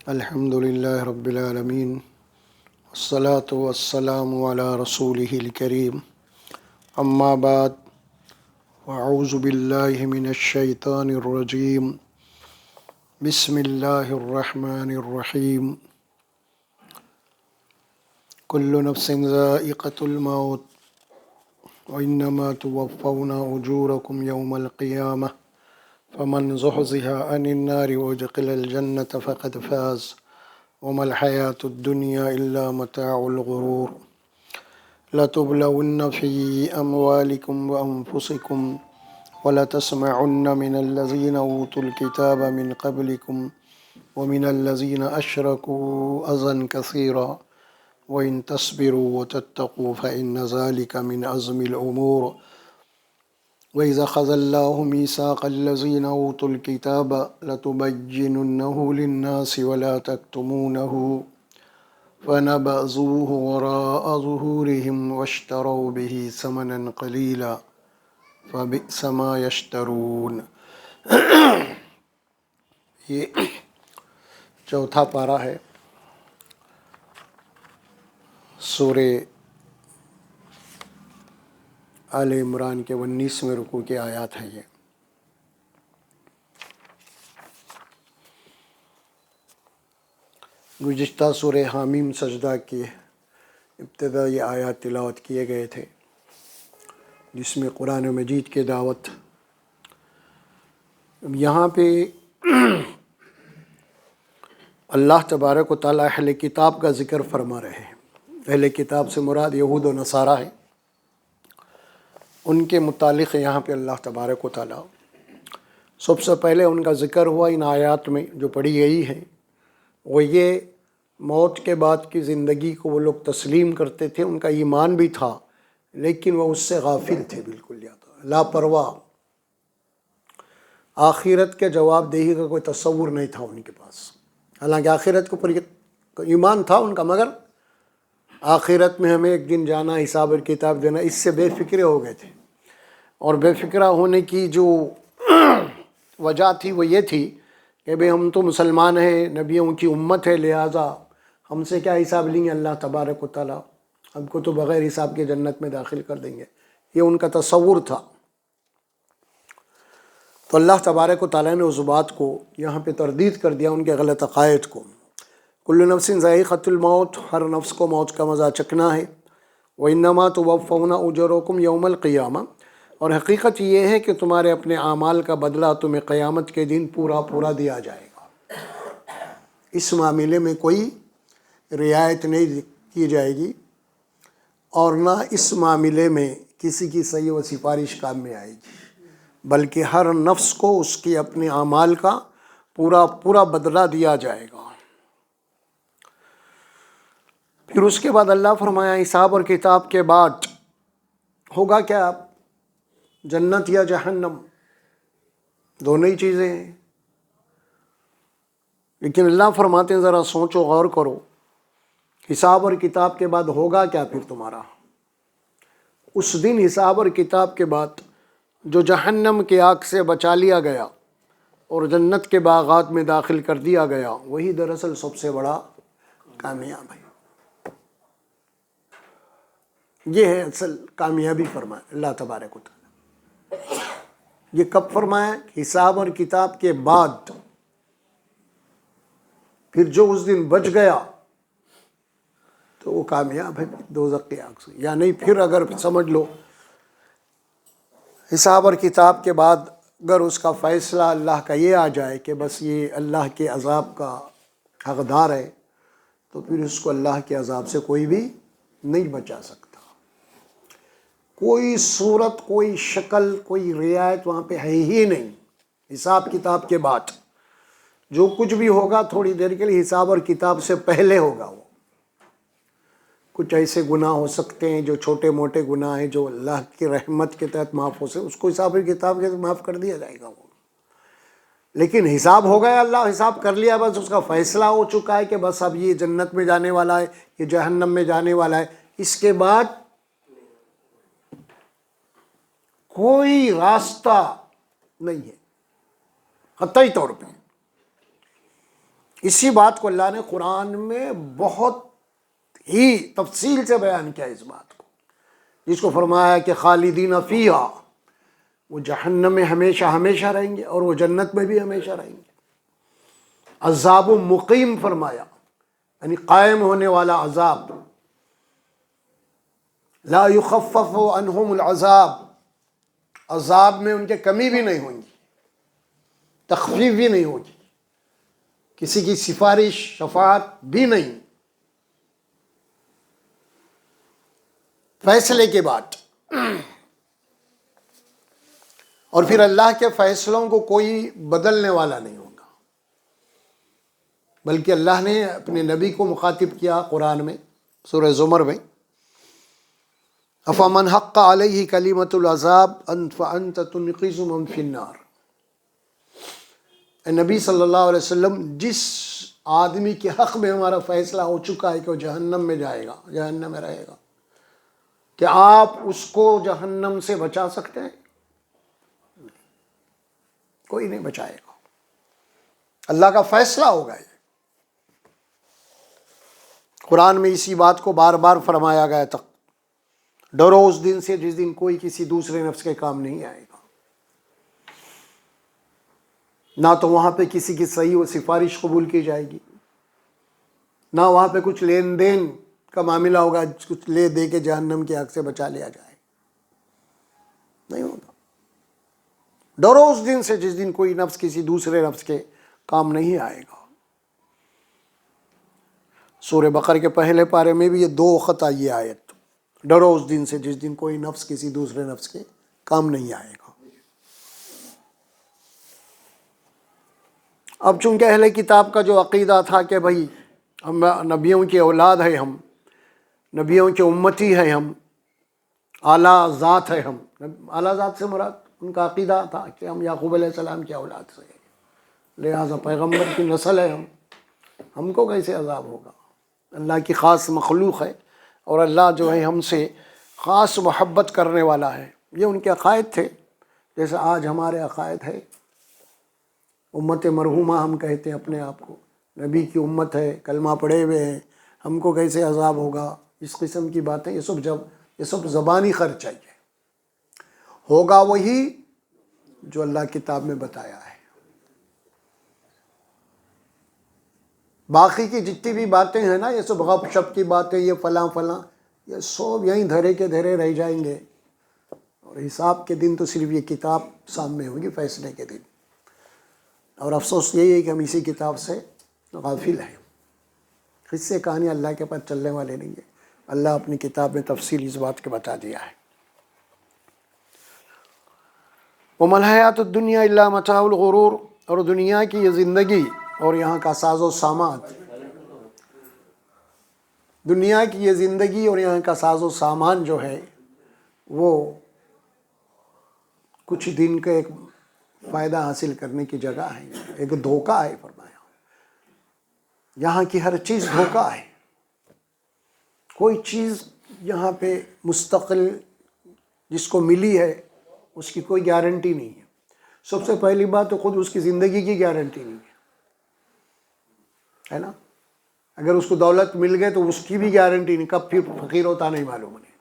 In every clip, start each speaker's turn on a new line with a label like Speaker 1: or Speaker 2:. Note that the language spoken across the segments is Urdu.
Speaker 1: الحمد للہ رب العالمین والصلاة والسلام علی رسولہ الکریم اما بعد واعوذ باللہ من الشیطان الرجیم بسم اللہ الرحمن الرحیم کل نفس ذائقۃ الموت وانما توفون اجورکم یوم القیامہ فمن زحزح عن النار وادخل الجنة فقد فاز وما الحياة الدنيا إلا متاع الغرور لتبلون في أموالكم وأنفسكم ولتسمعن من الذين أوتوا الكتاب من قبلكم ومن الذين أشركوا أذى كثيرا وإن تصبروا وتتقوا فإن ذلك من عزم الأمور وَإِذَا أَخَذَ اللَّهُ مِيثَاقَ الَّذِينَ أُوتُوا الْكِتَابَ لَتُبَيِّنُنَّهُ لِلنَّاسِ وَلَا تَكْتُمُونَهُ فَنَبَذُوهُ وَرَاءَ ظُهُورِهِمْ وَاشْتَرَوْا بِهِ ثَمَنًا قَلِيلًا فَبِئْسَ مَا يَشْتَرُونَ۔ یہ چوتھا پارہ ہے سورہ آل عمران کے 19ویں رکوع کی آیات ہیں۔ یہ گزشتہ سورہ حامیم سجدہ کی ابتدائی آیات تلاوت کیے گئے تھے، جس میں قرآن مجید کی دعوت۔ یہاں پہ اللہ تبارک و تعالیٰ اہل کتاب کا ذکر فرما رہے ہیں۔ اہل کتاب سے مراد یہود و نصارہ ہے۔ ان کے متعلق یہاں پہ اللہ تبارک و تعالیٰ سب سے پہلے ان کا ذکر ہوا ان آیات میں جو پڑھی گئی ہے، وہ یہ موت کے بعد کی زندگی کو وہ لوگ تسلیم کرتے تھے، ان کا ایمان بھی تھا، لیکن وہ اس سے غافل تھے، بالکل لاپرواہ۔ آخرت کے جواب دہی کا کوئی تصور نہیں تھا ان کے پاس، حالانکہ آخرت کے اوپر ایمان تھا ان کا، مگر آخرت میں ہمیں ایک دن جانا، حساب اور کتاب دینا، اس سے بے فکرے ہو گئے تھے۔ اور بے فکرہ ہونے کی جو وجہ تھی وہ یہ تھی کہ بھئی ہم تو مسلمان ہیں، نبیوں کی امت ہے، لہٰذا ہم سے کیا حساب لیں گے اللہ تبارک و تعالیٰ، ہم کو تو بغیر حساب کے جنت میں داخل کر دیں گے، یہ ان کا تصور تھا۔ تو اللہ تبارک و تعالیٰ نے اس بات کو یہاں پہ تردید کر دیا، ان کے غلط عقائد کو۔ کل نفس ذائقۃ الموت، ہر نفس کو موت کا مزہ چکھنا ہے۔ وَإِنَّمَا تُوَفَّوْنَ أُجُورَكُمْ يَوْمَ الْقِيَامَةِ، اور حقیقت یہ ہے کہ تمہارے اپنے اعمال کا بدلہ تمہیں قیامت کے دن پورا دیا جائے گا۔ اس معاملے میں کوئی رعایت نہیں کی جائے گی، اور نہ اس معاملے میں کسی کی صحیح و سفارش کام میں آئے گی، بلکہ ہر نفس کو اس کے اپنے اعمال کا پورا بدلہ دیا جائے گا۔ پھر اس کے بعد اللہ فرمایا حساب اور کتاب کے بعد ہوگا کیا؟ جنت یا جہنم، دونوں ہی چیزیں ہیں۔ لیکن اللہ فرماتے ہیں ذرا سوچو، غور کرو، حساب اور کتاب کے بعد ہوگا کیا پھر تمہارا؟ اس دن حساب اور کتاب کے بعد جو جہنم کی آگ سے بچا لیا گیا اور جنت کے باغات میں داخل کر دیا گیا، وہی دراصل سب سے بڑا کامیاب ہے۔ یہ ہے اصل کامیابی، فرمایا اللہ تبارک و تعالیٰ۔ یہ کب فرمایا؟ حساب اور کتاب کے بعد۔ پھر جو اس دن بچ گیا تو وہ کامیاب ہے دوزخ کی آگ سے، یا نہیں پھر اگر سمجھ لو حساب اور کتاب کے بعد اگر اس کا فیصلہ اللہ کا یہ آ جائے کہ بس یہ اللہ کے عذاب کا حقدار ہے، تو پھر اس کو اللہ کے عذاب سے کوئی بھی نہیں بچا سکتا۔ کوئی صورت، کوئی شکل، کوئی رعایت وہاں پہ ہے ہی نہیں۔ حساب کتاب کے بعد جو کچھ بھی ہوگا تھوڑی دیر کے لیے حساب اور کتاب سے پہلے ہوگا۔ وہ کچھ ایسے گناہ ہو سکتے ہیں جو چھوٹے موٹے گناہ ہیں جو اللہ کی رحمت کے تحت معاف ہو سکتے، اس کو حساب اور کتاب کے معاف کر دیا جائے گا۔ وہ لیکن حساب ہو گیا، اللہ حساب کر لیا، بس اس کا فیصلہ ہو چکا ہے کہ بس اب یہ جنت میں جانے والا ہے، یہ جہنم میں جانے والا ہے۔ اس کے بعد کوئی راستہ نہیں ہے قطعی طور پہ۔ اسی بات کو اللہ نے قرآن میں بہت ہی تفصیل سے بیان کیا اس بات کو، جس کو فرمایا کہ خالدین فیہا، وہ جہنم میں ہمیشہ ہمیشہ رہیں گے اور وہ جنت میں بھی ہمیشہ رہیں گے۔ عذاب مقیم فرمایا، یعنی قائم ہونے والا عذاب، لا یخفف عنہم العذاب، عذاب میں ان کے کمی بھی نہیں ہوگی، تخفیف بھی نہیں ہوگی، کسی کی سفارش شفاعت بھی نہیں، فیصلے کے بعد۔ اور پھر اللہ کے فیصلوں کو کوئی بدلنے والا نہیں ہوگا، بلکہ اللہ نے اپنے نبی کو مخاطب کیا قرآن میں سورہ زمر میں، افمن حق علیہ کلمۃ العذاب فانت تنقذ من فی النار۔ اے نبی صلی اللہ علیہ وسلم، جس آدمی کے حق میں ہمارا فیصلہ ہو چکا ہے کہ وہ جہنم میں جائے گا، جہنم میں رہے گا، کہ آپ اس کو جہنم سے بچا سکتے ہیں؟ کوئی نہیں بچائے گا، اللہ کا فیصلہ ہوگا۔ یہ قرآن میں اسی بات کو بار بار فرمایا گیا تھا، ڈرو اس دن سے جس دن کوئی کسی دوسرے نفس کے کام نہیں آئے گا، نہ تو وہاں پہ کسی کی صحیح و سفارش قبول کی جائے گی، نہ وہاں پہ کچھ لین دین کا معاملہ ہوگا، کچھ لے دے کے جہنم کے حق سے بچا لیا جائے، نہیں ہوگا۔ ڈرو اس دن سے جس دن کوئی نفس کسی دوسرے نفس کے کام نہیں آئے گا۔ سورہ بقرہ کے پہلے پارے میں بھی یہ 2 وقت آئی یہ آیت، ڈرو اس دن سے جس دن کوئی نفس کسی دوسرے نفس کے کام نہیں آئے گا۔ اب چونکہ اہل کتاب کا جو عقیدہ تھا کہ بھائی ہم نبیوں کی اولاد ہے، ہم نبیوں کے امتی ہے، ہم اعلیٰ ذات ہے، ہم اعلیٰ ذات سے مراد ان کا عقیدہ تھا کہ ہم یعقوب علیہ السلام کی اولاد سے ہیں، لہٰذا پیغمبر کی نسل ہے، ہم کو کیسے عذاب ہوگا؟ اللہ کی خاص مخلوق ہے اور اللہ جو ہے ہم سے خاص محبت کرنے والا ہے، یہ ان کے عقائد تھے، جیسے آج ہمارے عقائد ہے۔ امت مرحومہ ہم کہتے ہیں اپنے آپ کو، نبی کی امت ہے، کلمہ پڑھے ہوئے ہیں، ہم کو کیسے عذاب ہوگا؟ اس قسم کی باتیں، یہ سب زبانی خرچ ہے، ہوگا وہی جو اللہ کتاب میں بتایا ہے۔ باقی کی جتنی بھی باتیں ہیں نا، یہ سب غپ شپ کی باتیں، یہ فلاں فلاں، یہ سب یہیں دھرے کے دھرے رہ جائیں گے، اور حساب کے دن تو صرف یہ کتاب سامنے ہوگی، فیصلے کے دن۔ اور افسوس یہی ہے کہ ہم اسی کتاب سے غافل ہیں، قصے کہانی اللہ کے پاس چلنے والے نہیں ہیں، اللہ اپنی کتاب میں تفصیل اس بات کے بتا دیا ہے۔ وَمَا الْحَيَاةُ الدُّنْيَا إِلَّا مَتَاعُ الْغُرُورِ، اور دنیا کی یہ زندگی اور یہاں کا ساز و سامان، دنیا کی یہ زندگی اور یہاں کا ساز و سامان جو ہے وہ کچھ دن کا ایک فائدہ حاصل کرنے کی جگہ ہے، ایک دھوکہ ہے۔ فرمایا یہاں کی ہر چیز دھوکہ ہے، کوئی چیز یہاں پہ مستقل جس کو ملی ہے اس کی کوئی گارنٹی نہیں ہے۔ سب سے پہلی بات تو خود اس کی زندگی کی گارنٹی نہیں ہے نا؟ اگر اس کو دولت مل گئے تو اس کی بھی گارنٹی نہیں، کب پھر فقیر ہوتا نہیں معلوم نہیں،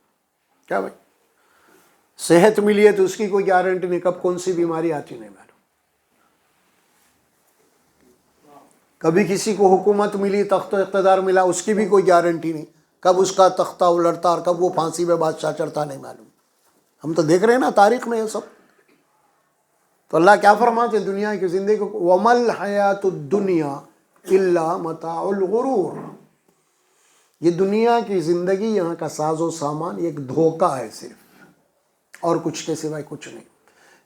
Speaker 1: کیا بھائی؟ صحت ملی ہے تو اس کی کوئی گارنٹی نہیں، کب کون سی بیماری آتی نہیں معلوم۔ کبھی کسی کو حکومت ملی، تخت و اقتدار ملا، اس کی بھی کوئی گارنٹی نہیں، کب اس کا تختہ الٹتا اور کب وہ پھانسی پہ بادشاہ چڑھتا نہیں معلوم۔ ہم تو دیکھ رہے ہیں نا تاریخ میں یہ سب۔ تو اللہ کیا فرماتے ہیں دنیا کی زندگی کو، وَمَا الْحَيَاةُ الدُّنْيَا إِلَّا مَتَاعُ الْغُرُورِ، یہ دنیا کی زندگی، یہاں کا ساز و سامان ایک دھوکہ ہے صرف، اور کچھ کے سوائے کچھ نہیں۔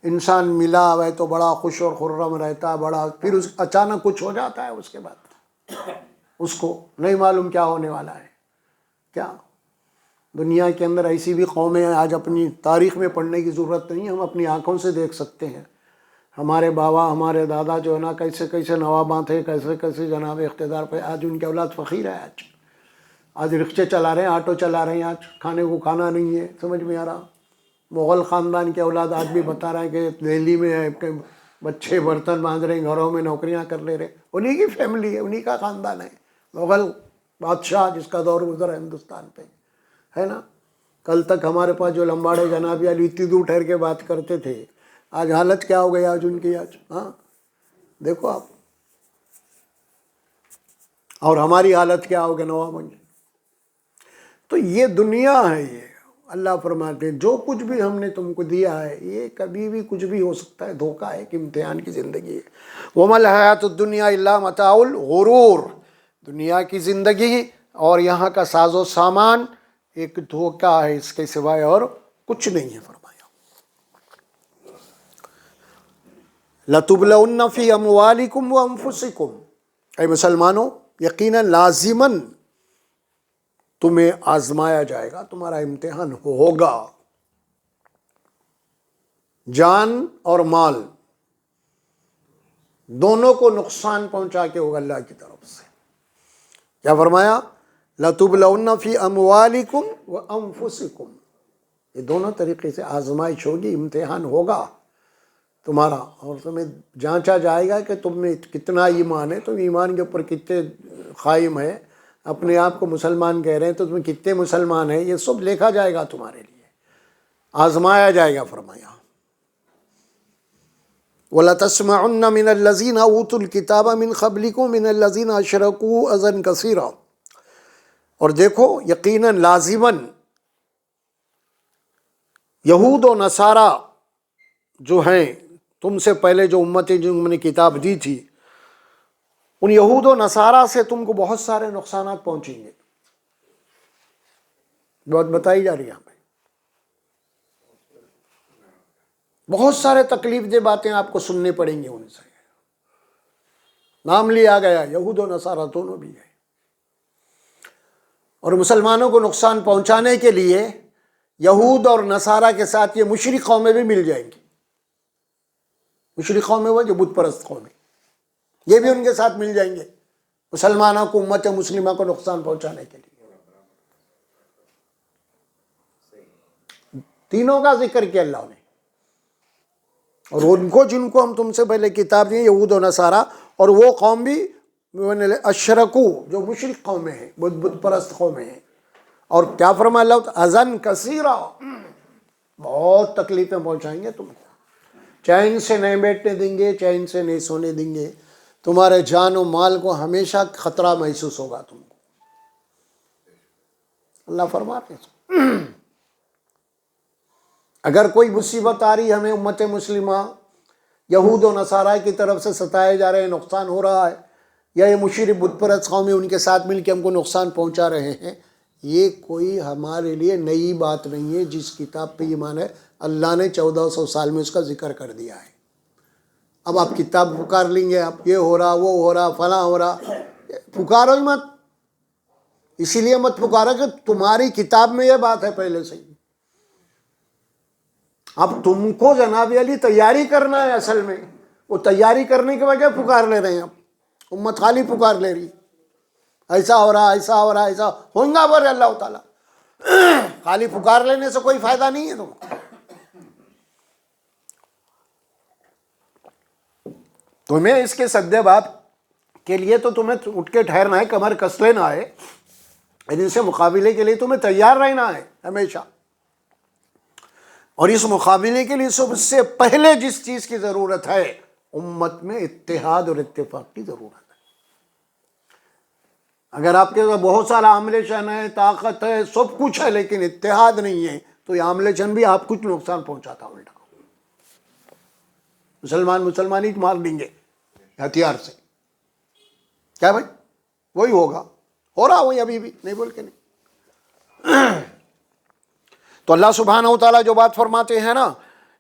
Speaker 1: انسان ملا ہے تو بڑا خوش اور خرم رہتا ہے، بڑا، پھر اچانک کچھ ہو جاتا ہے، اس کے بعد اس کو نہیں معلوم کیا ہونے والا ہے۔ کیا دنیا کے اندر ایسی بھی قومیں ہیں، آج اپنی تاریخ میں پڑھنے کی ضرورت نہیں، ہم اپنی آنکھوں سے دیکھ سکتے ہیں۔ ہمارے بابا، ہمارے دادا جو ہے نا، کیسے کیسے نواباں تھے، کیسے کیسے جناب اقتدار پہ، آج ان کی اولاد فقیر ہے، آج رکشے چلا رہے ہیں، آٹو چلا رہے ہیں، آج کھانے کو کھانا نہیں ہے، سمجھ میں آ رہا۔ مغل خاندان کے اولاد آج بھی بتا رہے ہیں کہ دہلی میں ہے کہ بچے برتن باندھ رہے ہیں، گھروں میں نوکریاں کر لے رہے، انہی کی فیملی ہے، انہی کا خاندان ہے، مغل بادشاہ جس کا دور گزرا ہندوستان پہ، ہے نا۔ کل تک ہمارے پاس جو لمباڑے جناب علی اتنی دور ٹھہر کے بات کرتے تھے، آج حالت کیا ہو گئی آج ان کی، آج ہاں دیکھو آپ، اور ہماری حالت کیا ہوگی نوابوں کی۔ تو یہ دنیا ہے، یہ اللہ فرماتے ہیں جو کچھ بھی ہم نے تم کو دیا ہے یہ کبھی بھی کچھ بھی ہو سکتا ہے، دھوکہ ہے، کہ امتحان کی زندگی ہے۔ وَمَا الْحَيَاةُ الدُّنْيَا إِلَّا مَتَاعُ الْغُرُورِ، دنیا کی زندگی اور یہاں کا ساز و سامان ایک دھوکہ ہے، اس کے سوائے اور کچھ نہیں ہے۔ فرمایا لَتُبْلَوُنَّ فِي أَمْوَالِكُمْ وَأَنفُسِكُمْ، اے مسلمانوں یقیناً لازماً تمہیں آزمایا جائے گا، تمہارا امتحان ہوگا، جان اور مال دونوں کو نقصان پہنچا کے ہوگا اللہ کی طرف سے۔ کیا فرمایا؟ لَتُبْلَوُنَّ فِي أَمْوَالِكُمْ وَأَنفُسِكُمْ، یہ دونوں طریقے سے آزمائش ہوگی، امتحان ہوگا تمہارا، اور تمہیں جانچا جائے گا کہ تم میں کتنا ایمان ہے، تم ایمان کے اوپر کتنے قائم ہے، اپنے آپ کو مسلمان کہہ رہے ہیں تو تم کتنے مسلمان ہیں، یہ سب لکھا جائے گا تمہارے لیے، آزمایا جائے گا۔ فرمایا وَلَتَسْمَعُنَّ مِنَ الَّذِينَ أُوتُوا الْكِتَابَ مِنْ قَبْلِكُمْ مِنَ الَّذِينَ أَشْرَكُوا أَذًى كَثِيرًا، اور دیکھو یقیناً لازماً یہود و نصارہ جو ہیں تم سے پہلے، جو امتیں جن میں نے کتاب دی تھی، ان یہود و نصارہ سے تم کو بہت سارے نقصانات پہنچیں گے، بات بتائی جا رہی ہے ہمیں، بہت سارے تکلیف دہ باتیں آپ کو سننے پڑیں گی ان سے۔ نام لیا گیا یہود و نصارہ دونوں بھی ہے، اور مسلمانوں کو نقصان پہنچانے کے لیے یہود اور نصارہ کے ساتھ یہ مشرک قومیں بھی مل جائیں گی، مشرک قومیں وہ جو بت پرست قومیں، یہ بھی ان کے ساتھ مل جائیں گے مسلمانوں کو، امت مسلمہ کو نقصان پہنچانے کے لیے۔ تینوں کا ذکر کیا اللہ نے، اور ان کو جن کو ہم تم سے پہلے کتاب دی یہود و نصارہ، اور وہ قوم بھی اشرکو جو مشرک قومیں ہیں، بت پرست قومیں ہیں، اور کیا فرمایا اللہ، اذًا کثیرا، بہت تکلیفیں پہنچائیں گے تم کو، چین سے نہیں بیٹھنے دیں گے، چین سے نہیں سونے دیں گے، تمہارے جان و مال کو ہمیشہ خطرہ محسوس ہوگا تم کو، اللہ فرماتے ہیں۔ اگر کوئی مصیبت آ رہی ہمیں امت مسلمہ یہود و نصارہ کی طرف سے ستائے جا رہے ہیں، نقصان ہو رہا ہے، یا یہ مشرک بت پرست قومیں ان کے ساتھ مل کے ہم کو نقصان پہنچا رہے ہیں، یہ کوئی ہمارے لیے نئی بات نہیں ہے، جس کتاب پہ ایمان ہے اللہ نے 1400 سال میں اس کا ذکر کر دیا ہے۔ اب آپ کتاب پکار لیں گے، آپ یہ ہو رہا، وہ ہو رہا، فلاں ہو رہا، پکارو ہی مت، اسی لیے مت پکارو کہ تمہاری کتاب میں یہ بات ہے پہلے سے ہی۔ اب تم کو جناب علی تیاری کرنا ہے، اصل میں وہ تیاری کرنے کی وجہ پکار لے رہے ہیں، اب امت خالی پکار لے رہی، ایسا ہو رہا، ایسا ہو رہا، ایسا ہوگا بولے اللہ تعالیٰ، خالی پکار لینے سے کوئی فائدہ نہیں ہے تم کو۔ تمہیں اس کے سدے باب کے لیے تو تمہیں اٹھ کے ٹھہرنا ہے، کمر کس لینا ہے، ان سے مقابلے کے لیے تمہیں تیار رہنا ہے ہمیشہ، اور اس مقابلے کے لیے سب سے پہلے جس چیز کی ضرورت ہے امت میں اتحاد اور اتفاق کی ضرورت ہے۔ اگر آپ کے پاس بہت سارا عاملے شن ہے، طاقت ہے، سب کچھ ہے، لیکن اتحاد نہیں ہے تو یہ عاملے شن بھی آپ کچھ نقصان پہنچاتا الٹا، مسلمان ہی مار دیں گے ہتھیار سے، کیا بھائی وہی ہوگا، ہو رہا وہی ابھی بھی، نہیں بول کے نہیں۔ تو اللہ سبحانہ و تعالیٰ جو بات فرماتے ہیں نا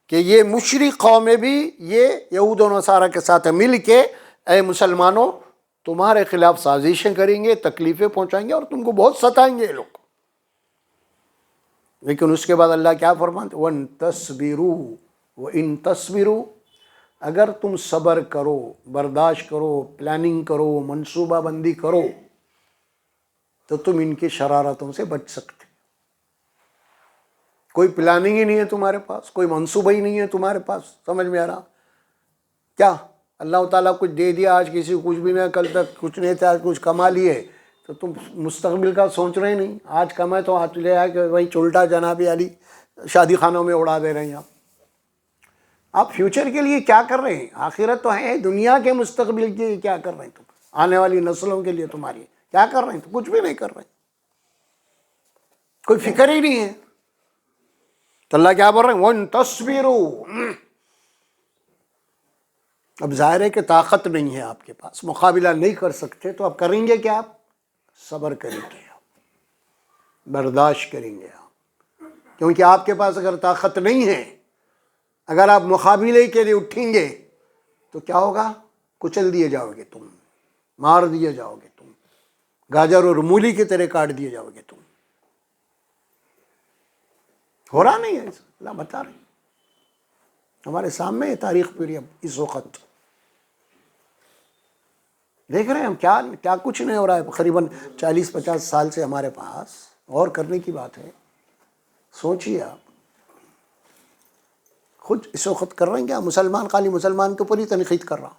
Speaker 1: کہ یہ مشرک قومیں بھی یہ یہود و نصارہ کے ساتھ مل کے اے مسلمانوں تمہارے خلاف سازشیں کریں گے، تکلیفیں پہنچائیں گے، اور تم کو بہت ستائیں گے یہ لوگ، لیکن اس کے بعد اللہ کیا فرماتے ہیں، وَإِن تَصْبِرُوا وَإِن تَصْبِرُوا، اگر تم صبر کرو، برداشت کرو، پلاننگ کرو، منصوبہ بندی کرو تو تم ان کی شرارتوں سے بچ سکتے۔ کوئی پلاننگ ہی نہیں ہے تمہارے پاس، کوئی منصوبہ ہی نہیں ہے تمہارے پاس، سمجھ میں آ رہا، کیا اللہ تعالیٰ کچھ دے دیا، آج کسی کو کچھ بھی نہیں، کل تک کچھ نہیں تھا، آج کچھ کما لیے تو تم مستقبل کا سوچ رہے نہیں؟ آج کمائے تو آج لے آئے کہ وہی چلٹا جناب علی شادی خانوں میں اڑا دے رہے ہیں آپ فیوچر کے لیے کیا کر رہے ہیں؟ آخرت تو ہے، دنیا کے مستقبل کے لیے کیا کر رہے ہیں تم؟ آنے والی نسلوں کے لیے تمہاری کیا کر رہے ہیں؟ تو کچھ بھی نہیں کر رہے، کوئی فکر ہی نہیں ہے. تو اللہ کیا بول رہے ہیں؟ وَإِن تَصْبِرُوا. اب ظاہر ہے کہ طاقت نہیں ہے آپ کے پاس، مقابلہ نہیں کر سکتے، تو اب کریں گے کیا؟ آپ صبر کریں گے، آپ برداشت کریں گے، آپ کیونکہ آپ کے پاس اگر طاقت نہیں ہے، اگر آپ مقابلے کے لیے اٹھیں گے تو کیا ہوگا؟ کچل دیے جاؤ گے تم، مار دیے جاؤ گے تم، گاجر اور مولی کی طرح کاٹ دیے جاؤ گے تم. ہو رہا نہیں ہے، اللہ بتا رہے ہمارے سامنے ہے تاریخ پوری. اب اس وقت دیکھ رہے ہیں ہم کیا کچھ نہیں ہو رہا ہے. قریباً 40-50 سال سے ہمارے پاس غور کرنے کی بات ہے. سوچیے آپ خود اس وقت کر رہے ہیں کیا؟ مسلمان خالی مسلمان کے اوپر ہی تنقید کر رہا،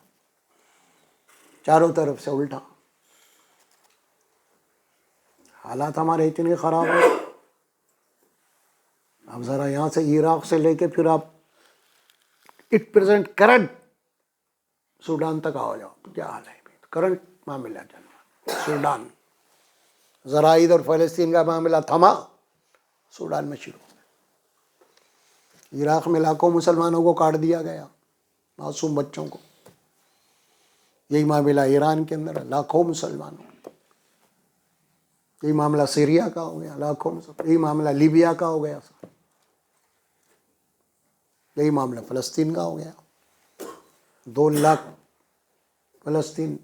Speaker 1: چاروں طرف سے الٹا. حالات ہمارے اتنے خراب ہیں. اب ذرا یہاں سے عراق سے لے کے پھر آپ اٹ پریزنٹ کرنٹ سوڈان تک آ جاؤ، کیا حال ہے کرنٹ معاملہ چل رہا سوڈان. ذرا ادھر فلسطین کا معاملہ تھما، سوڈان میں شروع. عراق میں لاکھوں مسلمانوں کو کاٹ دیا گیا، معصوم بچوں کو. یہی معاملہ ایران کے اندر لاکھوں مسلمانوں. یہی معاملہ سیریا کا ہو گیا، لاکھوں مسلمان. یہی معاملہ لیبیا کا ہو گیا، یہی معاملہ فلسطین کا ہو گیا. 2 لاکھ فلسطین،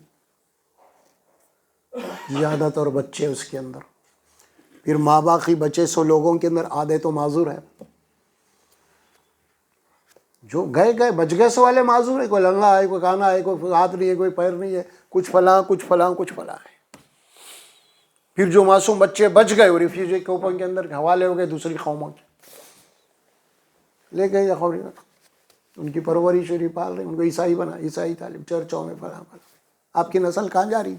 Speaker 1: زیادہ تر بچے اس کے اندر. پھر ماں باقی بچے 100 لوگوں کے اندر آدھے تو معذور ہیں. جو گئے بچ گئے سو والے معذور ہے. کوئی لنگا ہے، کوئی کانا ہے، کوئی ہاتھ نہیں ہے، کوئی پیر نہیں ہے، کچھ فلاں کچھ فلاں کچھ فلاں ہے. پھر جو معصوم بچے بچ گئے وہ ریفیوجی کیمپوں کے اندر حوالے ہو گئے دوسری قوموں کے، لے گئے ان کی پرورش شریف پال رہے، ان کو عیسائی بنا، عیسائی تعلیم چرچوں میں فلاں فلاں. آپ کی نسل کہاں جا رہی؟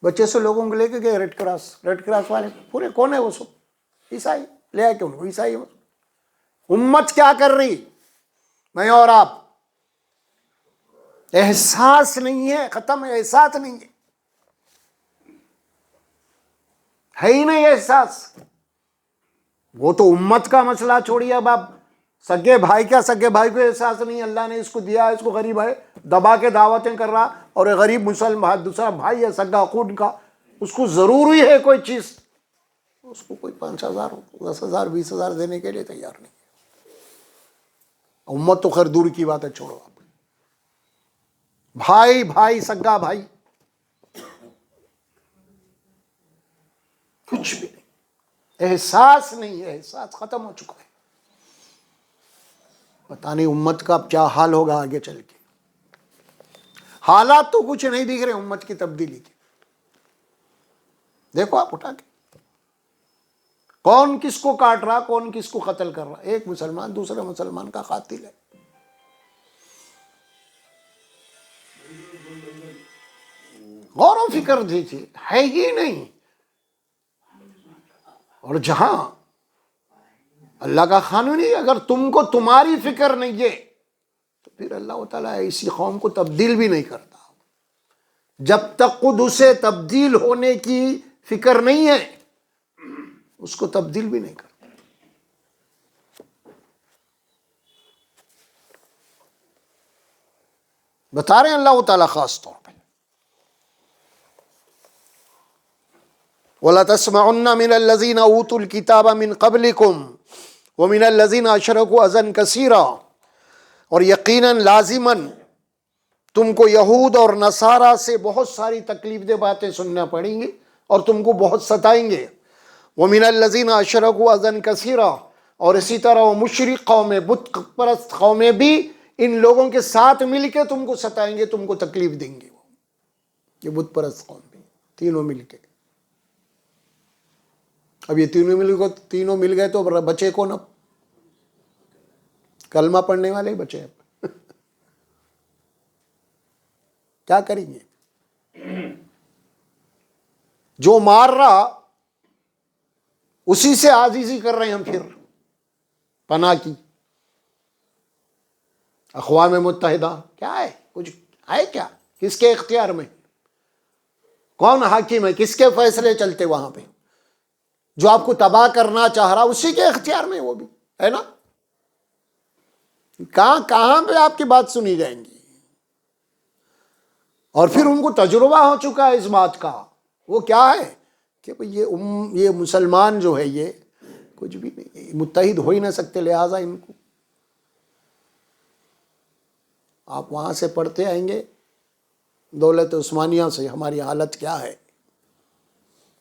Speaker 1: بچے سے لوگوں کو لے کے گئے ریڈ کراس والے پورے کون ہے وہ سب عیسائی، لے آئے کہ ان کو عیسائی. امت کیا کر رہی؟ میں اور آپ احساس نہیں ہے، ختم ہے، احساس نہیں ہے ہی نہیں احساس. وہ تو امت کا مسئلہ چھوڑیے. اب آپ سگے بھائی کو احساس نہیں، اللہ نے اس کو دیا، اس کو غریب ہے دبا کے دعوتیں کر رہا، اور غریب مسلمان دوسرا بھائی ہے سگا خون کا، اس کو ضروری ہے کوئی چیز، اس کو کوئی 5,000 10,000 20,000 دینے کے لیے تیار نہیں. امت تو خیر دور کی بات ہے، چھوڑو آپ. بھائی سگا بھائی کچھ بھی نہیں، احساس نہیں ہے، احساس ختم ہو چکا ہے. پتہ نہیں امت کا اب کیا حال ہوگا آگے چل کے. حالات تو کچھ نہیں دکھ رہے امت کی تبدیلی کے. دیکھو آپ اٹھا کے کون کس کو کاٹ رہا، کون کس کو قتل کر رہا. ایک مسلمان دوسرے مسلمان کا قاتل ہے. غور و فکر دیجیے، ہے ہی نہیں. اور جہاں اللہ کا قانون ہی اگر تم کو تمہاری فکر نہیں ہے تو پھر اللہ تعالیٰ ایسی قوم کو تبدیل بھی نہیں کرتا. جب تک خود اسے تبدیل ہونے کی فکر نہیں ہے اس کو تبدیل بھی نہیں کرتا. بتا رہے ہیں اللہ تعالیٰ خاص طور پہ وَلَتَسْمَعُنَّ مِنَ الَّذِينَ أُوتُوا الْكِتَابَ مِنْ قَبْلِكُمْ وَمِنَ الَّذِينَ أَشْرَكُوا أَذًى كَثِيرًا. اور یقیناً لازماً تم کو یہود اور نصارہ سے بہت ساری تکلیف دہ باتیں سننا پڑیں گی اور تم کو بہت ستائیں گے. وَمِنَ الَّذِينَ أَشْرَكُوا أَذًى كَثِيرًا. اور اسی طرح وہ مشرک قومیں، بت پرست قومیں بھی ان لوگوں کے ساتھ مل کے تم کو ستائیں گے، تم کو تکلیف دیں گے. یہ بت پرست قوم بھی تینوں مل کے. اب یہ تینوں مل گئے تو بچے کون؟ اب کلمہ پڑھنے والے ہی بچے. کیا کریں گے؟ جو مار رہا اسی سے عاجزی کر رہے ہیں ہم، پھر پناہ کی۔ اقوام متحدہ کیا ہے؟ کچھ ہے کیا؟ کس کے اختیار میں؟ کون حاکم ہے؟ کس کے فیصلے چلتے وہاں پہ؟ جو آپ کو تباہ کرنا چاہ رہا اسی کے اختیار میں وہ بھی ہے نا۔ کہاں پہ آپ کی بات سنی جائیں گی؟ اور پھر ان کو تجربہ ہو چکا ہے اس بات کا، وہ کیا ہے کہ یہ مسلمان جو ہے یہ کچھ بھی نہیں، متحد ہو ہی نہ سکتے، لہٰذا ان کو آپ وہاں سے پڑھتے آئیں گے دولت عثمانیہ سے ہماری حالت کیا ہے۔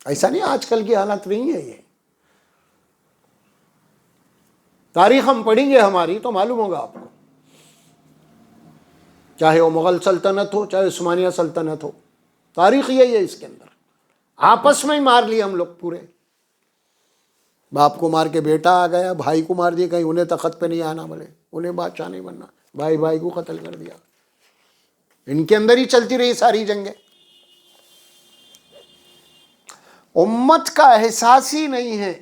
Speaker 1: ایسا نہیں آج کل کی حالت نہیں ہے، یہ تاریخ ہم پڑھیں گے ہماری تو معلوم ہوگا آپ کو، چاہے وہ مغل سلطنت ہو چاہے عثمانیہ سلطنت ہو، تاریخ یہی ہے۔ اس کے اندر آپس میں ہی مار لیے ہم لوگ، پورے باپ کو مار کے بیٹا آ گیا، بھائی کو مار دیا، کہیں انہیں تخت پہ نہیں آنا، بولے انہیں بادشاہ نہیں بننا، بھائی بھائی کو قتل کر دیا۔ ان کے اندر ہی چلتی رہی ساری جنگیں۔ امت کا احساس ہی نہیں ہے،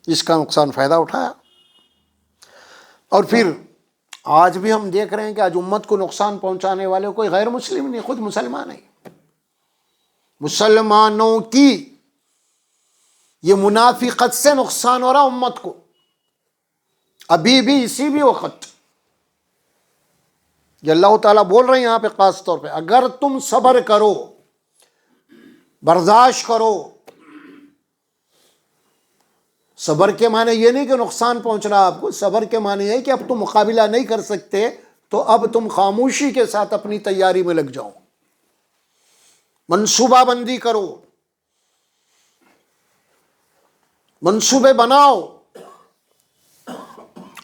Speaker 1: اس کا نقصان فائدہ اٹھایا۔ اور پھر آج بھی ہم دیکھ رہے ہیں کہ آج امت کو نقصان پہنچانے والے کوئی غیر مسلم نہیں، خود مسلمان ہے۔ مسلمانوں کی یہ منافقت سے نقصان ہو رہا امت کو، ابھی بھی اسی بھی وقت۔ یہ اللہ تعالیٰ بول رہے ہیں یہاں پہ خاص طور پہ، اگر تم صبر کرو، برداشت کرو۔ صبر کے معنی یہ نہیں کہ نقصان پہنچ رہا آپ کو، صبر کے معنی ہے کہ اب تم مقابلہ نہیں کر سکتے تو اب تم خاموشی کے ساتھ اپنی تیاری میں لگ جاؤ، منصوبہ بندی کرو، منصوبے بناؤ،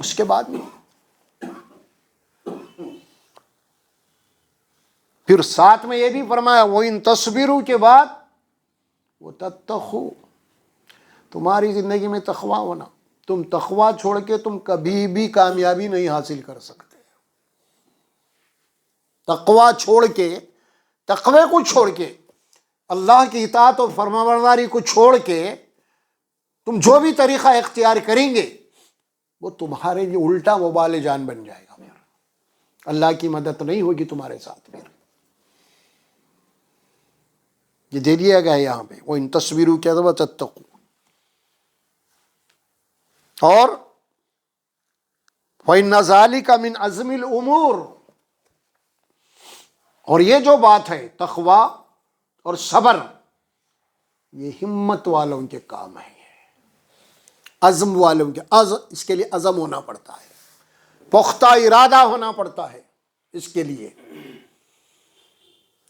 Speaker 1: اس کے بعد نہیں۔ پھر ساتھ میں یہ بھی فرمایا وَإِن تَصْبِرُوا کے بعد وَتَتَّقُوا، تمہاری زندگی میں تقویٰ ہونا، تم تقویٰ چھوڑ کے تم کبھی بھی کامیابی نہیں حاصل کر سکتے۔ تقویٰ چھوڑ کے، تقوی کو چھوڑ کے، اللہ کی اطاعت و فرمانبرداری کو چھوڑ کے تم جو بھی طریقہ اختیار کریں گے وہ تمہارے لیے الٹا وبال جان بن جائے گا، پھر اللہ کی مدد نہیں ہوگی تمہارے ساتھ۔ پھر یہ دے دیا گیا ہے یہاں پہ وَإِن تَصْبِرُوا کیا تھا وَتَتَّقُوا۔ اور وَإِنَّ ذَلِكَ مِنْ عَزْمِ الْأُمُورِ، اور یہ جو بات ہے تقویٰ اور صبر، یہ ہمت والوں کے کام ہے، عزم والوں کے، اس کے لیے عزم ہونا پڑتا ہے، پختہ ارادہ ہونا پڑتا ہے اس کے لیے،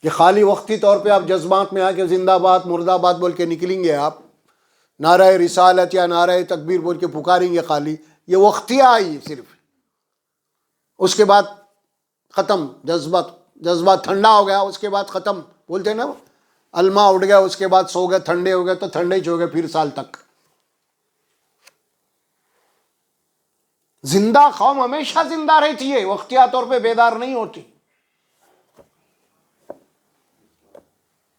Speaker 1: کہ خالی وقتی طور پہ آپ جذبات میں آ کے زندہ باد مردہ باد بول کے نکلیں گے، آپ نعرہ رسالت یا نعرہ تکبیر بول کے پکاریں گے، خالی یہ وقتیہ آئی صرف، اس کے بعد ختم، جذبہ ٹھنڈا ہو گیا، اس کے بعد ختم، بولتے ہیں نا الما اٹھ گیا، اس کے بعد سو گئے، ٹھنڈے ہو گئے تو ٹھنڈے ہی ہو گئے پھر سال تک۔ زندہ قوم ہمیشہ زندہ رہتی ہے، وقتیہ طور پہ بیدار نہیں ہوتی،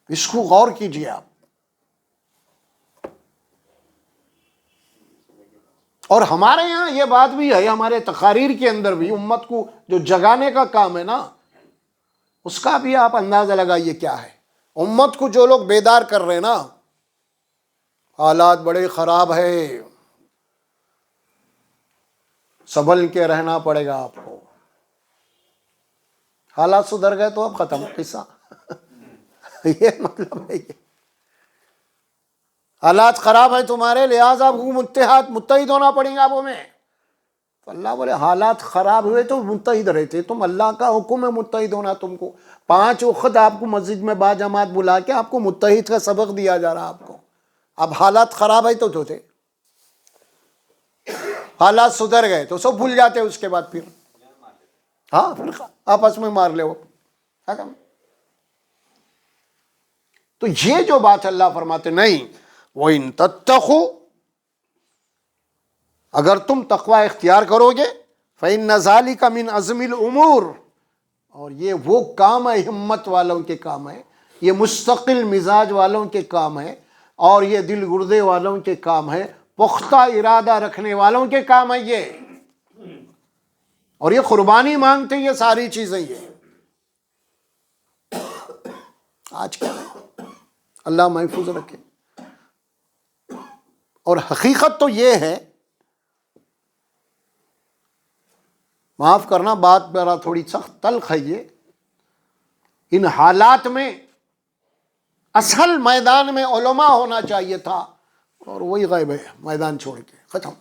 Speaker 1: اس کو غور کیجیے آپ۔ اور ہمارے یہاں یہ بات بھی ہے، ہمارے تقاریر کے اندر بھی امت کو جو جگانے کا کام ہے نا، اس کا بھی آپ اندازہ لگائیے کیا ہے۔ امت کو جو لوگ بیدار کر رہے ہیں نا، حالات بڑے خراب ہے، سنبھل کے رہنا پڑے گا آپ کو، حالات سدھر گئے تو اب ختم قصہ یہ مطلب ہے کہ حالات خراب ہیں تمہارے، لہٰذا آپ کو متحد ہونا پڑیں گا ہمیں۔ تو اللہ بولے حالات خراب ہوئے تو متحد رہتے، تم اللہ کا حکم ہے متحد ہونا، تم کو 5 وقت آپ کو مسجد میں با جماعت بلا کے آپ کو متحد کا سبق دیا جا رہا آپ کو۔ اب حالات خراب ہے تو تھے، حالات سدھر گئے تو سب بھول جاتے، اس کے بعد پھر ہاں پھر آپس میں مار لے وہ۔ تو یہ جو بات اللہ فرماتے نہیں، وَإِن تَتَّقُوا، اگر تم تقوی اختیار کرو گے، فإن ذلك من عزم الامور، اور یہ وہ کام ہے، ہمت والوں کے کام ہے، یہ مستقل مزاج والوں کے کام ہے، اور یہ دل گردے والوں کے کام ہے، پختہ ارادہ رکھنے والوں کے کام ہے یہ، اور یہ قربانی مانگتے یہ ساری چیزیں یہ۔ آج کیا ہے، اللہ محفوظ رکھے۔ اور حقیقت تو یہ ہے، معاف کرنا بات میرا تھوڑی سخت تلخ ہے یہ، ان حالات میں اصل میدان میں علماء ہونا چاہیے تھا، اور وہی غائب ہے میدان چھوڑ کے، ختم۔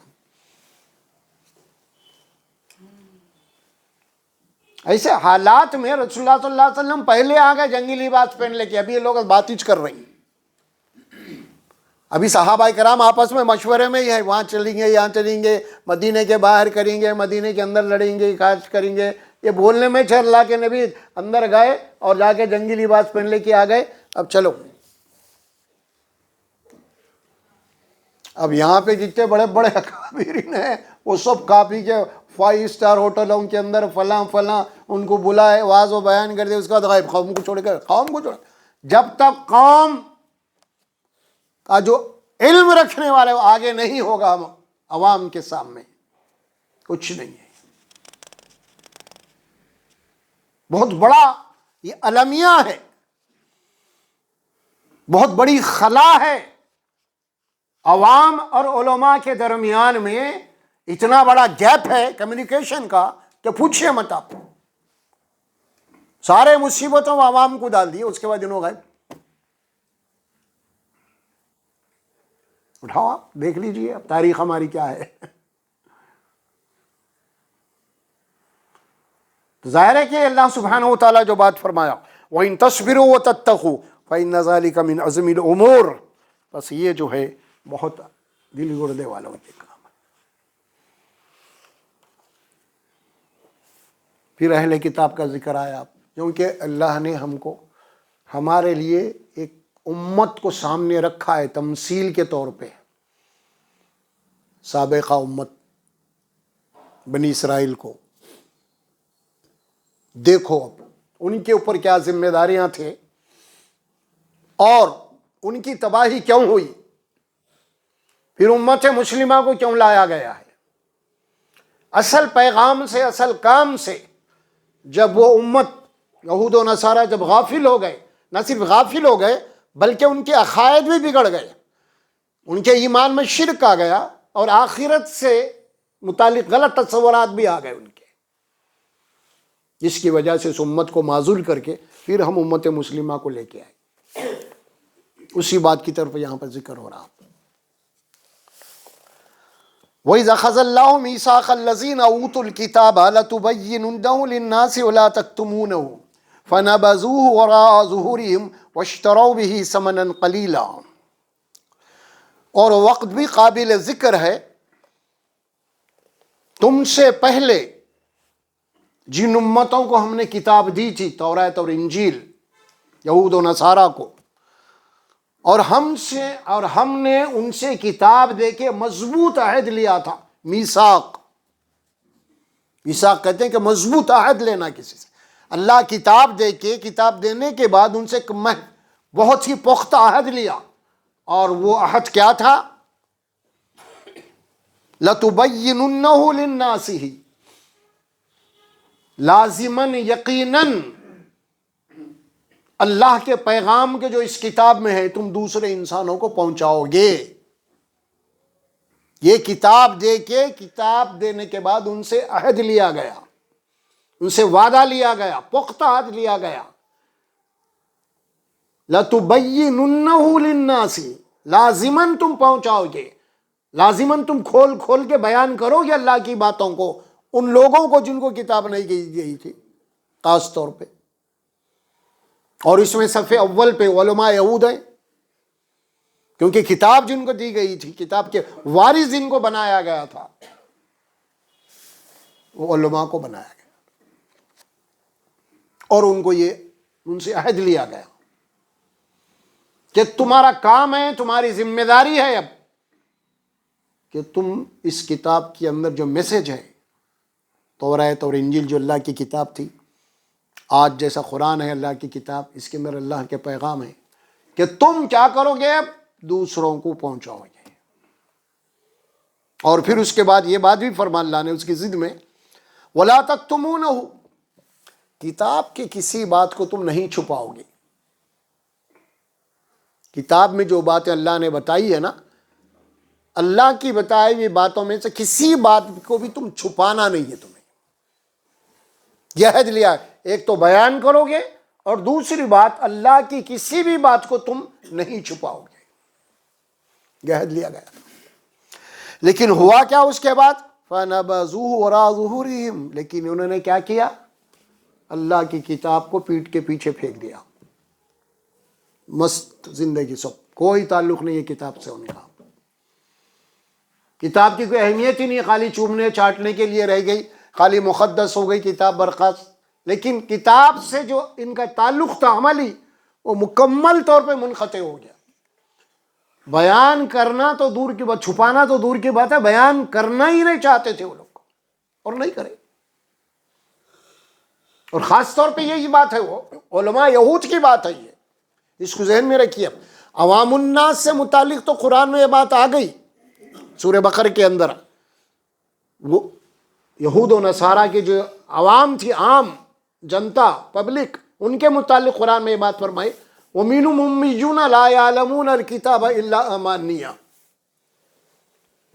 Speaker 1: ایسے حالات میں رسول اللہ صلی اللہ علیہ وسلم پہلے آ گئے جنگی لباس پہن لے کے، ابھی یہ لوگ بات ہی کر رہے ہیں، ابھی صحابہ کرام آپس میں مشورے میں ہی ہے، وہاں چلیں گے، یہاں چلیں گے، مدینے کے باہر کریں گے، مدینے کے اندر لڑیں گے، کاش کریں گے، یہ بولنے میں چھ اللہ کے نبی اندر گئے اور جا کے جنگی لباس پہن لے کے آ گئے، اب چلو۔ اب یہاں پہ جتنے بڑے بڑے اکابرین ہیں وہ سب کافی کے 5 اسٹار ہوٹلوں کے اندر فلاں فلاں ان کو بلائے، واز و بیان کر دے، اس کے بعد غائب، قوم کو چھوڑ کر، قوم کو چھوڑ، جب تک قوم کا جو علم رکھنے والے وہ آگے نہیں ہوگا عوام کے سامنے، کچھ نہیں ہے۔ بہت بڑا یہ المیہ ہے، بہت بڑی خلا ہے، عوام اور علماء کے درمیان میں اتنا بڑا گیپ ہے کمیونیکیشن کا کہ پوچھئے مت آپ۔ سارے مصیبتوں عوام کو ڈال دیے، اس کے بعد انہوں غائب۔ اٹھاؤ آپ دیکھ لیجئے اب تاریخ ہماری کیا ہے۔ تو ظاہر ہے کہ اللہ سبحانہ و تعالیٰ جو بات فرمایا وَإِن تَصْبِرُوا وَتَتَّقُوا فَإِنَّ ذَلِكَ مِنْ عَزْمِ الْأُمُورِ، بس یہ جو ہے بہت دل گردے والوں کے کام ہے۔ پھر اہل کتاب کا ذکر آیا، کیونکہ اللہ نے ہم کو ہمارے لیے ایک امت کو سامنے رکھا ہے تمثیل کے طور پہ، سابقہ امت بنی اسرائیل کو دیکھو اب ان کے اوپر کیا ذمہ داریاں تھے اور ان کی تباہی کیوں ہوئی، پھر امت مسلمہ کو کیوں لایا گیا ہے۔ اصل پیغام سے، اصل کام سے جب وہ امت یہود و نصارہ جب غافل ہو گئے، نہ صرف غافل ہو گئے بلکہ ان کے عقائد بھی بگڑ گئے، ان کے ایمان میں شرک آ گیا اور آخرت سے متعلق غلط تصورات بھی آ گئے ان کے، جس کی وجہ سے اس امت کو معزول کر کے پھر ہم امت مسلمہ کو لے کے آئے۔ اسی بات کی طرف یہاں پر ذکر ہو رہا۔ وَإِذْ أَخَذَ اللَّهُ مِيثَاقَ الَّذِينَ أُوتُوا الْكِتَابَ لَتُبَيِّنُنَّهُ لِلنَّاسِ وَلَا تَكْتُمُونَهُ فَنَبَذُوهُ وَرَاءَ ظُهُورِهِمْ وَاشْتَرَوْا بِهِ ثَمَنًا قَلِيلًا۔ اور وقت بھی قابل ذکر ہے، تم سے پہلے جن امتوں کو ہم نے کتاب دی تھی، توریت اور انجیل، یہود و نصارہ کو، اور ہم نے ان سے کتاب دے کے مضبوط عہد لیا تھا، میثاق کہتے ہیں کہ مضبوط عہد لینا کسی سے۔ اللہ کتاب دے کے، کتاب دینے کے بعد ان سے بہت ہی پختہ عہد لیا، اور وہ عہد کیا تھا؟ لَتُبَيِّنُنَّهُ لِلنَّاسِ، لازماً یقیناً اللہ کے پیغام کے جو اس کتاب میں ہے تم دوسرے انسانوں کو پہنچاؤ گے۔ یہ کتاب دے کے، کتاب دینے کے بعد ان سے عہد لیا گیا، ان سے وعدہ لیا گیا، پختہ عہد لیا گیا۔ لَتُبَيِّنُنَّهُ لِلنَّاسِ، لازماً تم پہنچاؤ گے، لازماً تم کھول کھول کے بیان کرو گے اللہ کی باتوں کو ان لوگوں کو جن کو کتاب نہیں دی گئی تھی، خاص طور پہ۔ اور اس میں صف اول پہ علماء یہود ہیں، کیونکہ کتاب جن کو دی گئی تھی، کتاب کے وارث جن کو بنایا گیا تھا، وہ علماء کو بنایا گیا، اور ان سے عہد لیا گیا کہ تمہارا کام ہے، تمہاری ذمہ داری ہے اب کہ تم اس کتاب کے اندر جو میسج ہے توریت اور انجیل جو اللہ کی کتاب تھی، آج جیسا قرآن ہے اللہ کی کتاب، اس کے اندر اللہ کے پیغام ہے کہ تم کیا کرو گے، دوسروں کو پہنچاؤ گے۔ اور پھر اس کے بعد یہ بات بھی فرما اللہ نے اس کی ضد میں، وَلَا تَكْتُمُونَهُ، کتاب کی کسی بات کو تم نہیں چھپاؤ گے۔ کتاب میں جو باتیں اللہ نے بتائی ہے نا، اللہ کی بتائی ہوئی باتوں میں سے کسی بات کو بھی تم چھپانا نہیں ہے تمہیں۔ یہ عہد لیا، ایک تو بیان کرو گے، اور دوسری بات اللہ کی کسی بھی بات کو تم نہیں چھپاؤ گے، یہ عہد لیا گیا۔ لیکن ہوا کیا اس کے بعد، فَنَبَذُوهُ وَرَاءَ ظُهُورِهِمْ، لیکن انہوں نے کیا کیا، اللہ کی کتاب کو پیٹ کے پیچھے پھینک دیا۔ مست زندگی، سب کوئی تعلق نہیں ہے کتاب سے ان کا، کتاب کی کوئی اہمیت ہی نہیں، خالی چومنے چاٹنے کے لیے رہ گئی، خالی مقدس ہو گئی کتاب برخاست۔ لیکن کتاب سے جو ان کا تعلق تھا عملی، وہ مکمل طور پہ منقطع ہو گیا۔ بیان کرنا تو دور کی بات، چھپانا تو دور کی بات ہے، بیان کرنا ہی نہیں چاہتے تھے وہ لوگ، اور نہیں کرے۔ اور خاص طور پہ یہی بات ہے، وہ علماء یہود کی بات ہے، یہ اس کو ذہن میں رکھیے۔ عوام الناس سے متعلق تو قرآن میں یہ بات آ گئی سورہ بقرہ کے اندر، وہ یہود و نصارہ کی جو عوام تھی، عام جنتا، پبلک، ان کے متعلق قرآن میں یہ بات فرمائی، وَمِنْهُمْ أُمِّيُّونَ لَا يَعْلَمُونَ الْكِتَابَ إِلَّا أَمَانِيَّ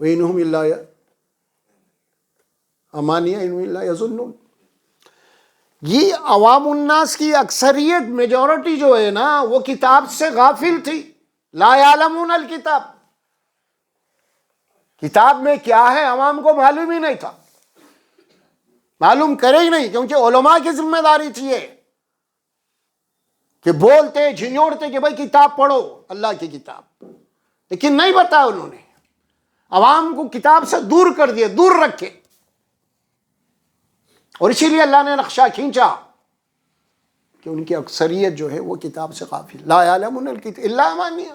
Speaker 1: وَإِنْهُمْ إِلَّا أَمَانِيَّ إِنْهُمْ إِلَّا يَظُنُّونَ۔ یہ عوام الناس کی اکثریت، میجورٹی جو ہے نا، وہ کتاب سے غافل تھی۔ لا يعلمون الکتاب، کتاب میں کیا ہے عوام کو معلوم ہی نہیں تھا، معلوم کرے ہی نہیں، کیونکہ علماء کی ذمہ داری تھی یہ کہ بولتے جھنجھوڑتے کہ بھائی کتاب پڑھو، اللہ کی کتاب، لیکن نہیں بتایا انہوں نے، عوام کو کتاب سے دور کر دیے، دور رکھے۔ اور اسی لیے اللہ نے نقشہ کھینچا کہ ان کی اکثریت جو ہے وہ کتاب سے غافل، لا یعلمون الکتاب الا امانیہ،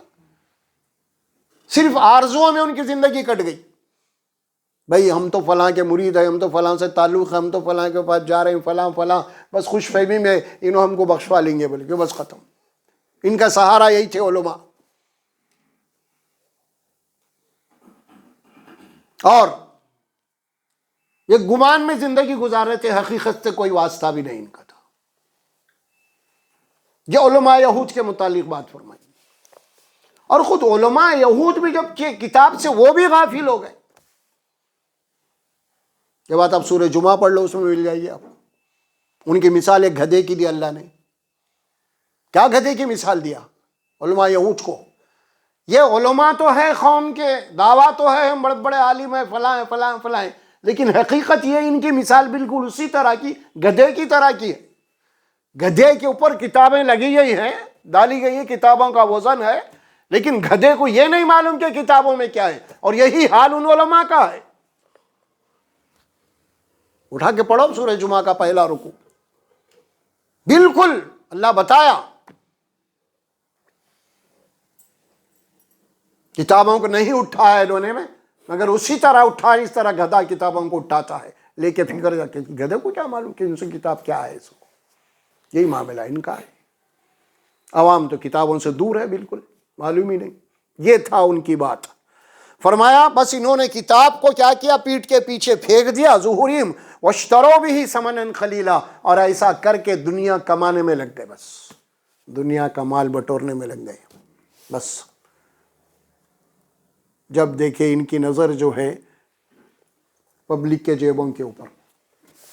Speaker 1: صرف آرزوؤں میں ان کی زندگی کٹ گئی۔ بھئی ہم تو فلاں کے مرید ہیں، ہم تو فلاں سے تعلق ہے، ہم تو فلاں کے پاس جا رہے ہیں، فلاں فلاں، بس خوش فہمی میں انہوں ہم کو بخشوا لیں گے بلکہ، بس ختم۔ ان کا سہارا یہی تھے علماء، اور یہ گمان میں زندگی گزار رہے تھے، حقیقت سے کوئی واسطہ بھی نہیں ان کا تھا۔ یہ علماء یہود کے متعلق بات فرمائی، اور خود علماء یہود بھی جب کہ کتاب سے وہ بھی غافل ہو گئے۔ یہ بات آپ سورہ جمعہ پڑھ لو، اس میں مل جائے گی آپ۔ ان کی مثال ایک گدھے کی دی اللہ نے۔ کیا گدھے کی مثال دیا علماء یہود کو؟ یہ علماء تو ہے قوم کے، دعویٰ تو ہے ہم بڑے بڑے عالم ہیں، فلاں ہیں فلاں فلاں ہیں، لیکن حقیقت یہ ان کی مثال بالکل اسی طرح کی، گدھے کی طرح کی ہے۔ گدھے کے اوپر کتابیں لگی گئی ہیں، ڈالی گئی ہیں، کتابوں کا وزن ہے، لیکن گدھے کو یہ نہیں معلوم کہ کتابوں میں کیا ہے۔ اور یہی حال ان علماء کا ہے۔ اٹھا کے پڑھو سورہ جمعہ کا پہلا رکوع، بالکل اللہ بتایا، کتابوں کو نہیں اٹھایا انہوں نے مگر اسی طرح اٹھا، اس طرح گدھا کتابوں کو اٹھاتا ہے، لے کے فکر جا کے گدھے کو کیا معلوم کہ ان سے کتاب کیا ہے، اس کو یہی معاملہ ان کا ہے۔ عوام تو کتابوں سے دور ہے، بالکل معلوم ہی نہیں۔ یہ تھا ان کی بات۔ فرمایا بس انہوں نے کتاب کو کیا کیا، پیٹ کے پیچھے پھینک دیا، ظہورہم واشتروا بہ ثمنا قلیلا، اور ایسا کر کے دنیا کمانے میں لگ گئے، بس دنیا کا مال بٹورنے میں لگ گئے۔ بس جب دیکھے ان کی نظر جو ہے پبلک کے جیبوں کے اوپر،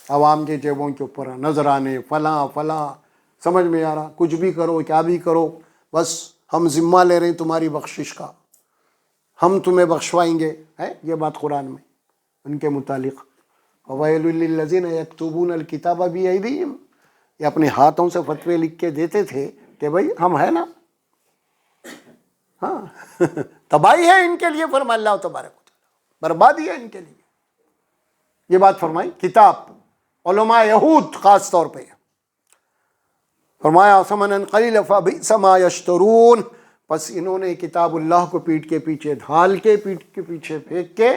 Speaker 1: عوام کے جیبوں کے اوپر، نذرانے فلاں فلاں، سمجھ میں آ رہا، کچھ بھی کرو کیا بھی کرو، بس ہم ذمہ لے رہے ہیں تمہاری بخشش کا، ہم تمہیں بخشوائیں گے، ہے یہ بات قرآن میں ان کے متعلق۔ وَوَيْلٌ لِّلَّذِينَ يَكْتُبُونَ الْكِتَابَ بِأَيْدِيهِمْ، یہ اپنے ہاتھوں سے فتوے لکھ کے دیتے تھے کہ بھائی ہم ہے نا، ہاں تباہی ہے ان کے لیے، فرما اللہ تبارک و تعالیٰ، بربادی ہے ان کے لیے۔ یہ بات فرمائی کتاب، علماء یہود خاص طور پہ فرمایا ثمنا قلیلا فبئس ما یشترون، پس انہوں نے کتاب اللہ کو پیٹ کے پیچھے ڈھال کے، پیٹ کے پیچھے پھینک کے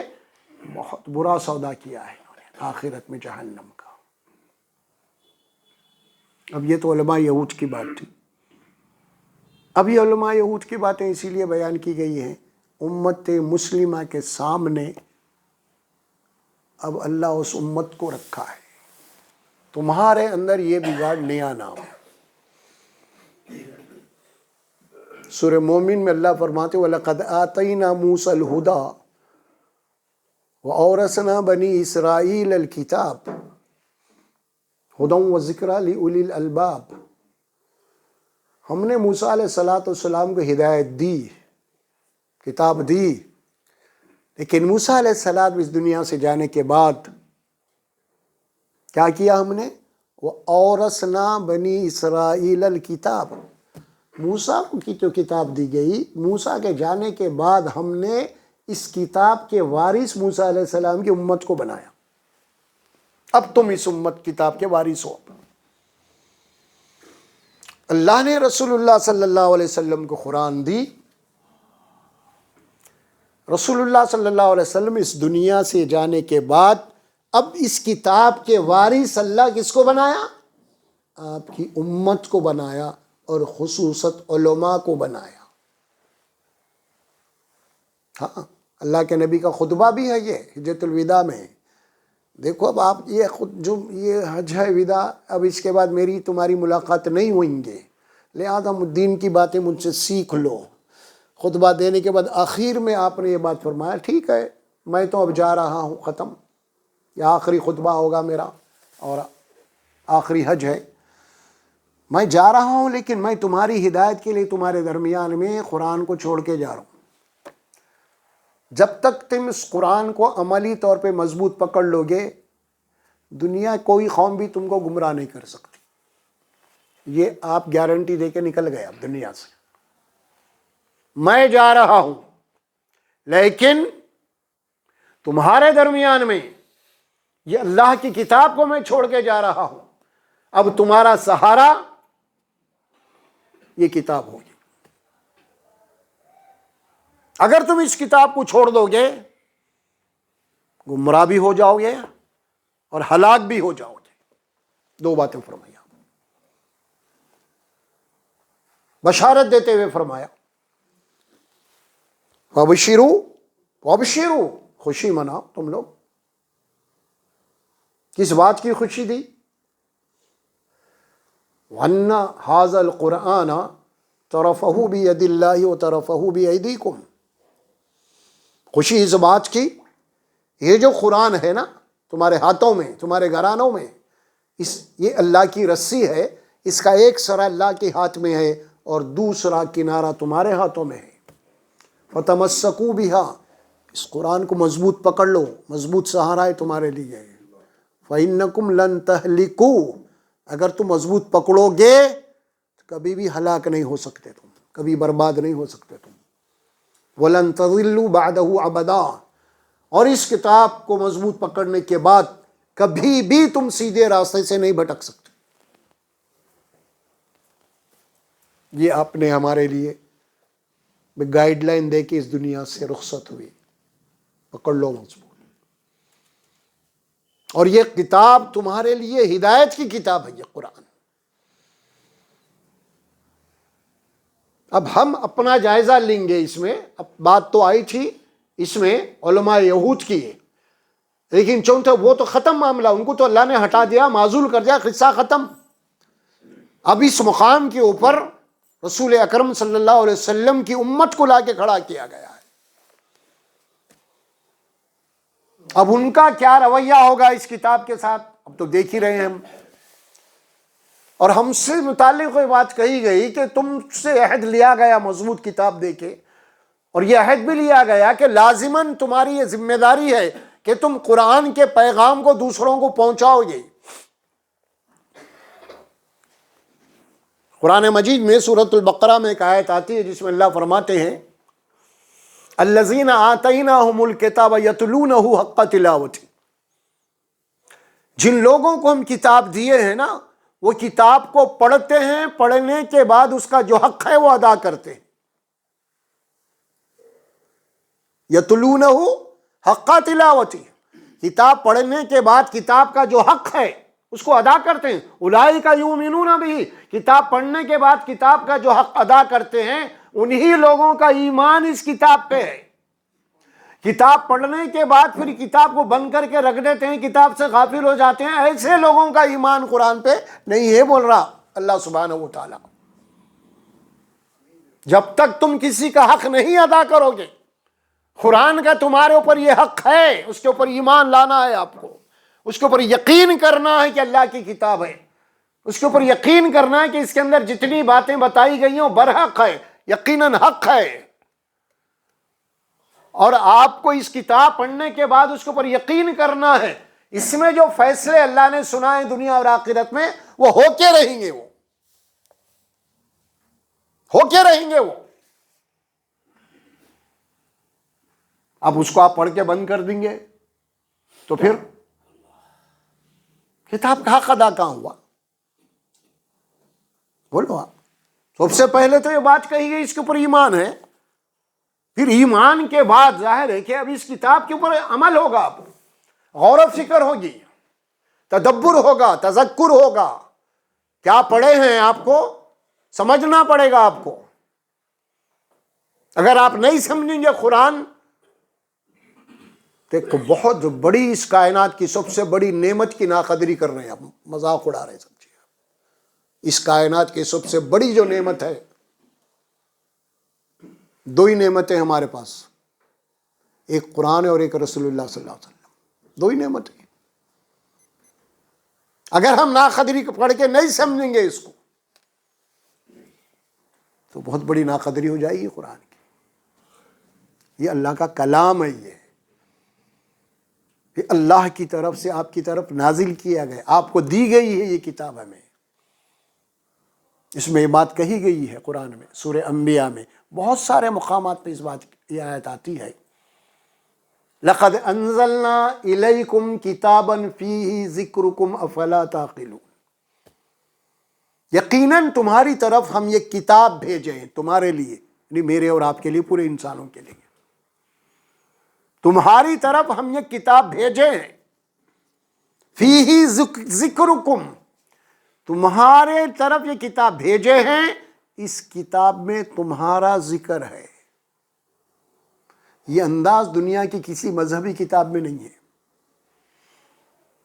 Speaker 1: بہت برا سودا کیا ہے آخرت میں جہنم کا۔ اب یہ تو علماء یہود کی بات تھی. اب یہ علماء یہود کی باتیں اسی لیے بیان کی گئی ہیں امت مسلمہ کے سامنے. اب اللہ اس امت کو رکھا ہے، تمہارے اندر یہ بگاڑ نہیں آنا ہو. سورہ مومن میں اللہ فرماتے وَلَقَدْ آتَيْنَا مُوسَى الْهُدَى وَأَوْرَثْنَا بَنِي إِسْرَائِيلَ الْكِتَابَ هُدًى وَذِكْرًا لِأُولِي الْأَلْبَابِ. ہم نے موسیٰ علیہ السلام کو ہدایت دی، کتاب دی، لیکن موسیٰ علیہ السلام اس دنیا سے جانے کے بعد کیا کیا ہم نے؟ وَأَوْرَثْنَا بَنِي إِسْرَائِيلَ الْكِتَابَ. موسیٰ کو کی جو کتاب دی گئی، موسیٰ کے جانے کے بعد ہم نے اس کتاب کے وارث موسیٰ علیہ السلام کی امت کو بنایا. اب تم اس امت کتاب کے وارث ہو. اللہ نے رسول اللہ صلی اللہ علیہ وسلم کو قرآن دی. رسول اللہ صلی اللہ علیہ وسلم اس دنیا سے جانے کے بعد اب اس کتاب کے وارث اللہ کس کو بنایا؟ آپ کی امت کو بنایا، اور خصوصاً علماء کو بنایا. ہاں، اللہ کے نبی کا خطبہ بھی ہے یہ حجۃ الوداع میں. دیکھو اب آپ یہ خود جو یہ حج ہے وداع، اب اس کے بعد میری تمہاری ملاقات نہیں ہوئیں گے، لہذا دین کی باتیں مجھ سے سیکھ لو. خطبہ دینے کے بعد آخر میں آپ نے یہ بات فرمایا ٹھیک ہے میں تو اب جا رہا ہوں، ختم، یہ آخری خطبہ ہوگا میرا اور آخری حج ہے، میں جا رہا ہوں، لیکن میں تمہاری ہدایت کے لیے تمہارے درمیان میں قرآن کو چھوڑ کے جا رہا ہوں. جب تک تم اس قرآن کو عملی طور پہ مضبوط پکڑ لو گے، دنیا کوئی قوم بھی تم کو گمراہ نہیں کر سکتی. یہ آپ گارنٹی دے کے نکل گئے اب دنیا سے. میں جا رہا ہوں لیکن تمہارے درمیان میں یہ اللہ کی کتاب کو میں چھوڑ کے جا رہا ہوں. اب تمہارا سہارا یہ کتاب ہوگی. اگر تم اس کتاب کو چھوڑ دو گے گمراہ بھی ہو جاؤ گے اور ہلاک بھی ہو جاؤ گے. دو باتیں فرمائی، بشارت دیتے ہوئے فرمایا وَبَشِّرُوا، خوشی مناؤ تم لوگ. کس بات کی خوشی دی؟ وَأَنَّ هَذَا الْقُرْآنَ طَرَفَهُ بِيَدِ اللَّهِ وَطَرَفَهُ بِأَيْدِيكُمْ. خوشی اس بات کی یہ جو قرآن ہے نا تمہارے ہاتھوں میں، تمہارے گھرانوں میں، یہ اللہ کی رسی ہے، اس کا ایک سرا اللہ کے ہاتھ میں ہے اور دوسرا کنارہ تمہارے ہاتھوں میں ہے. فَتَمَسَّكُوا بِهَا، اس قرآن کو مضبوط پکڑ لو، مضبوط سہارا ہے تمہارے لیے. فَإِنَّكُمْ لَن تَهْلِكُوا، اگر تم مضبوط پکڑو گے کبھی بھی ہلاک نہیں ہو سکتے، تم کبھی برباد نہیں ہو سکتے تم. وَلَن تَضِلُّوا بَعْدَهُ أَبَدًا، اور اس کتاب کو مضبوط پکڑنے کے بعد کبھی بھی تم سیدھے راستے سے نہیں بھٹک سکتے. یہ آپ نے ہمارے لیے گائیڈ لائن دے کے اس دنیا سے رخصت ہوئی. پکڑ لو مضبوط. اور یہ کتاب تمہارے لیے ہدایت کی کتاب ہے، یہ قرآن. اب ہم اپنا جائزہ لیں گے اس میں. اب بات تو آئی تھی اس میں علماء یہود کی ہے، لیکن چونکہ وہ تو ختم معاملہ، ان کو تو اللہ نے ہٹا دیا، معزول کر دیا، قصہ ختم. اب اس مقام کے اوپر رسول اکرم صلی اللہ علیہ وسلم کی امت کو لا کے کھڑا کیا گیا ہے. اب ان کا کیا رویہ ہوگا اس کتاب کے ساتھ اب تو دیکھ ہی رہے ہیں ہم. اور ہم سے متعلق کوئی بات کہی گئی کہ تم سے عہد لیا گیا مضبوط کتاب دے کے، اور یہ عہد بھی لیا گیا کہ لازماً تمہاری یہ ذمہ داری ہے کہ تم قرآن کے پیغام کو دوسروں کو پہنچاؤ گے. قرآن مجید میں سورۃ البقرہ میں ایک آیت آتی ہے جس میں اللہ فرماتے ہیں الذین آتیناہم الکتاب یتلونہ حق تلاوتہ، جن لوگوں کو ہم کتاب دیے ہیں نا وہ کتاب کو پڑھتے ہیں، پڑھنے کے بعد اس کا جو حق ہے وہ ادا کرتے ہیں. یتلونہ حق تلاوتہ، کتاب پڑھنے کے بعد کتاب کا جو حق ہے اس کو ادا کرتے ہیں. اولئک یؤمنون بہ، کتاب پڑھنے کے بعد کتاب کا جو حق ادا کرتے ہیں انہی لوگوں کا ایمان اس کتاب پہ ہے. کتاب پڑھنے کے بعد پھر کتاب کو بند کر کے رکھ دیتے ہیں، کتاب سے غافل ہو جاتے ہیں، ایسے لوگوں کا ایمان قرآن پہ نہیں ہے بول رہا اللہ سبحانہ و تعالی. جب تک تم کسی کا حق نہیں ادا کرو گے، قرآن کا تمہارے اوپر یہ حق ہے، اس کے اوپر ایمان لانا ہے، آپ کو اس کے اوپر یقین کرنا ہے کہ اللہ کی کتاب ہے، اس کے اوپر یقین کرنا ہے کہ اس کے اندر جتنی باتیں بتائی گئی ہیں برحق ہے، یقیناً حق ہے. اور آپ کو اس کتاب پڑھنے کے بعد اس کے اوپر یقین کرنا ہے اس میں جو فیصلے اللہ نے سنائے دنیا اور آخرت میں وہ ہو کے رہیں گے، وہ ہو کے رہیں گے. وہ اب اس کو آپ پڑھ کے بند کر دیں گے تو پھر کتاب کا حق ادا کہاں ہوا؟ بولو آپ. سب سے پہلے تو یہ بات کہی گئی اس کے اوپر ایمان ہے، پھر ایمان کے بعد ظاہر ہے کہ اب اس کتاب کے اوپر عمل ہوگا، آپ غور و فکر ہوگی، تدبر ہوگا، تذکر ہوگا. کیا پڑھے ہیں آپ کو سمجھنا پڑے گا. آپ کو اگر آپ نہیں سمجھیں گے قرآن تو ایک بہت بڑی اس کائنات کی سب سے بڑی نعمت کی ناقدری کر رہے ہیں آپ، مذاق اڑا رہے ہیں. سمجھیے اس کائنات کی سب سے بڑی جو نعمت ہے، دو ہی نعمتیں ہمارے پاس، ایک قرآن اور ایک رسول اللہ صلی اللہ علیہ وسلم، دو ہی نعمتیں. اگر ہم ناقدری پڑھ کے نہیں سمجھیں گے اس کو تو بہت بڑی ناقدری ہو جائے گی قرآن کی. یہ اللہ کا کلام ہے، یہ اللہ کی طرف سے آپ کی طرف نازل کیا گیا، آپ کو دی گئی ہے یہ کتاب ہمیں. اس میں یہ بات کہی گئی ہے قرآن میں، سورہ انبیاء میں بہت سارے مقامات پہ اس بات کی آیت آتی ہے. لَقَدْ أَنزَلْنَا إِلَيْكُمْ كِتَابًا فِيهِ ذِكْرُكُمْ أَفَلَا تَعْقِلُونَ. یقیناً تمہاری طرف ہم یہ کتاب بھیجے ہیں تمہارے لیے، یعنی میرے اور آپ کے لیے، پورے انسانوں کے لیے. تمہاری طرف ہم یہ کتاب بھیجے ہیں، فِيهِ ذِكْرُكُمْ، تمہارے طرف یہ کتاب بھیجے ہیں، اس کتاب میں تمہارا ذکر ہے. یہ انداز دنیا کی کسی مذہبی کتاب میں نہیں ہے.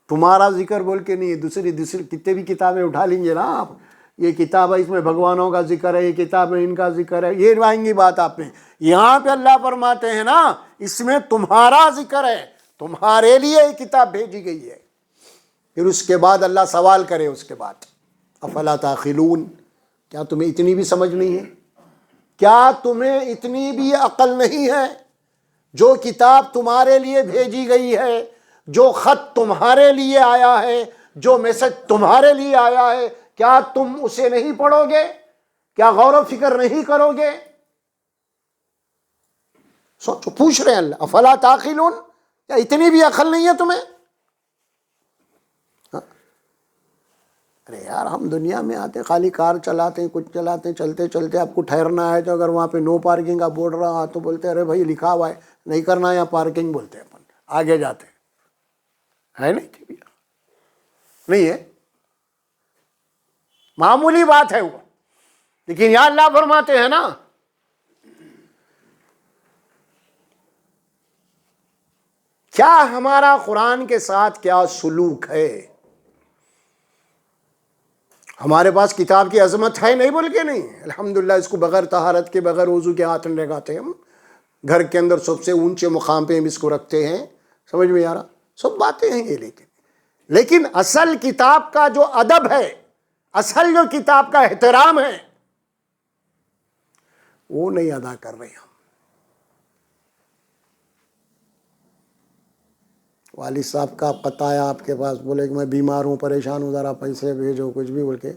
Speaker 1: تمہارا ذکر بول کے نہیں ہے. دوسری کتنے بھی کتابیں اٹھا لیں گے نا آپ، یہ کتاب ہے اس میں بھگوانوں کا ذکر ہے، یہ کتاب میں ان کا ذکر ہے، یہ آئیں گی بات آپ میں. یہاں پہ اللہ فرماتے ہیں نا اس میں تمہارا ذکر ہے، تمہارے لیے یہ کتاب بھیجی گئی ہے. پھر اس کے بعد اللہ سوال کرے اس کے بعد، افلا تعقلون، کیا تمہیں اتنی بھی سمجھ نہیں ہے؟ کیا تمہیں اتنی بھی عقل نہیں ہے؟ جو کتاب تمہارے لیے بھیجی گئی ہے، جو خط تمہارے لیے آیا ہے، جو میسج تمہارے لیے آیا ہے، کیا تم اسے نہیں پڑھو گے؟ کیا غور و فکر نہیں کرو گے؟ سوچو، پوچھ رہے ہیں اللہ، افلا تعقلون، کیا اتنی بھی عقل نہیں ہے تمہیں؟ ارے یار، ہم دنیا میں آتے خالی کار چلاتے ہیں، کچھ چلاتے ہیں، چلتے چلتے آپ کو ٹھہرنا ہے تو اگر وہاں پہ نو پارکنگ کا بورڈ رہا تو بولتے ہیں ارے بھائی لکھا ہوا ہے نہیں کرنا یا پارکنگ، بولتے ہیں اپن آگے جاتے ہے. نہیں ہے، معمولی بات ہے وہ. لیکن یا اللہ فرماتے ہیں نا کیا ہمارا قرآن کے ساتھ کیا سلوک ہے. ہمارے پاس کتاب کی عظمت ہے نہیں بول کے نہیں، الحمدللہ اس کو بغیر طہارت کے، بغیر وضو کے ہاتھ میں لگاتے ہیں ہم، گھر کے اندر سب سے اونچے مقام پہ ہم اس کو رکھتے ہیں. سمجھ میں آ رہا؟ سب باتیں ہیں یہ، لیکن اصل کتاب کا جو ادب ہے، اصل جو کتاب کا احترام ہے وہ نہیں ادا کر رہے ہم. والد صاحب کا خط آیا آپ کے پاس، بولے کہ میں بیمار ہوں، پریشان ہوں، ذرا پیسے بھیجو، کچھ بھی بول کے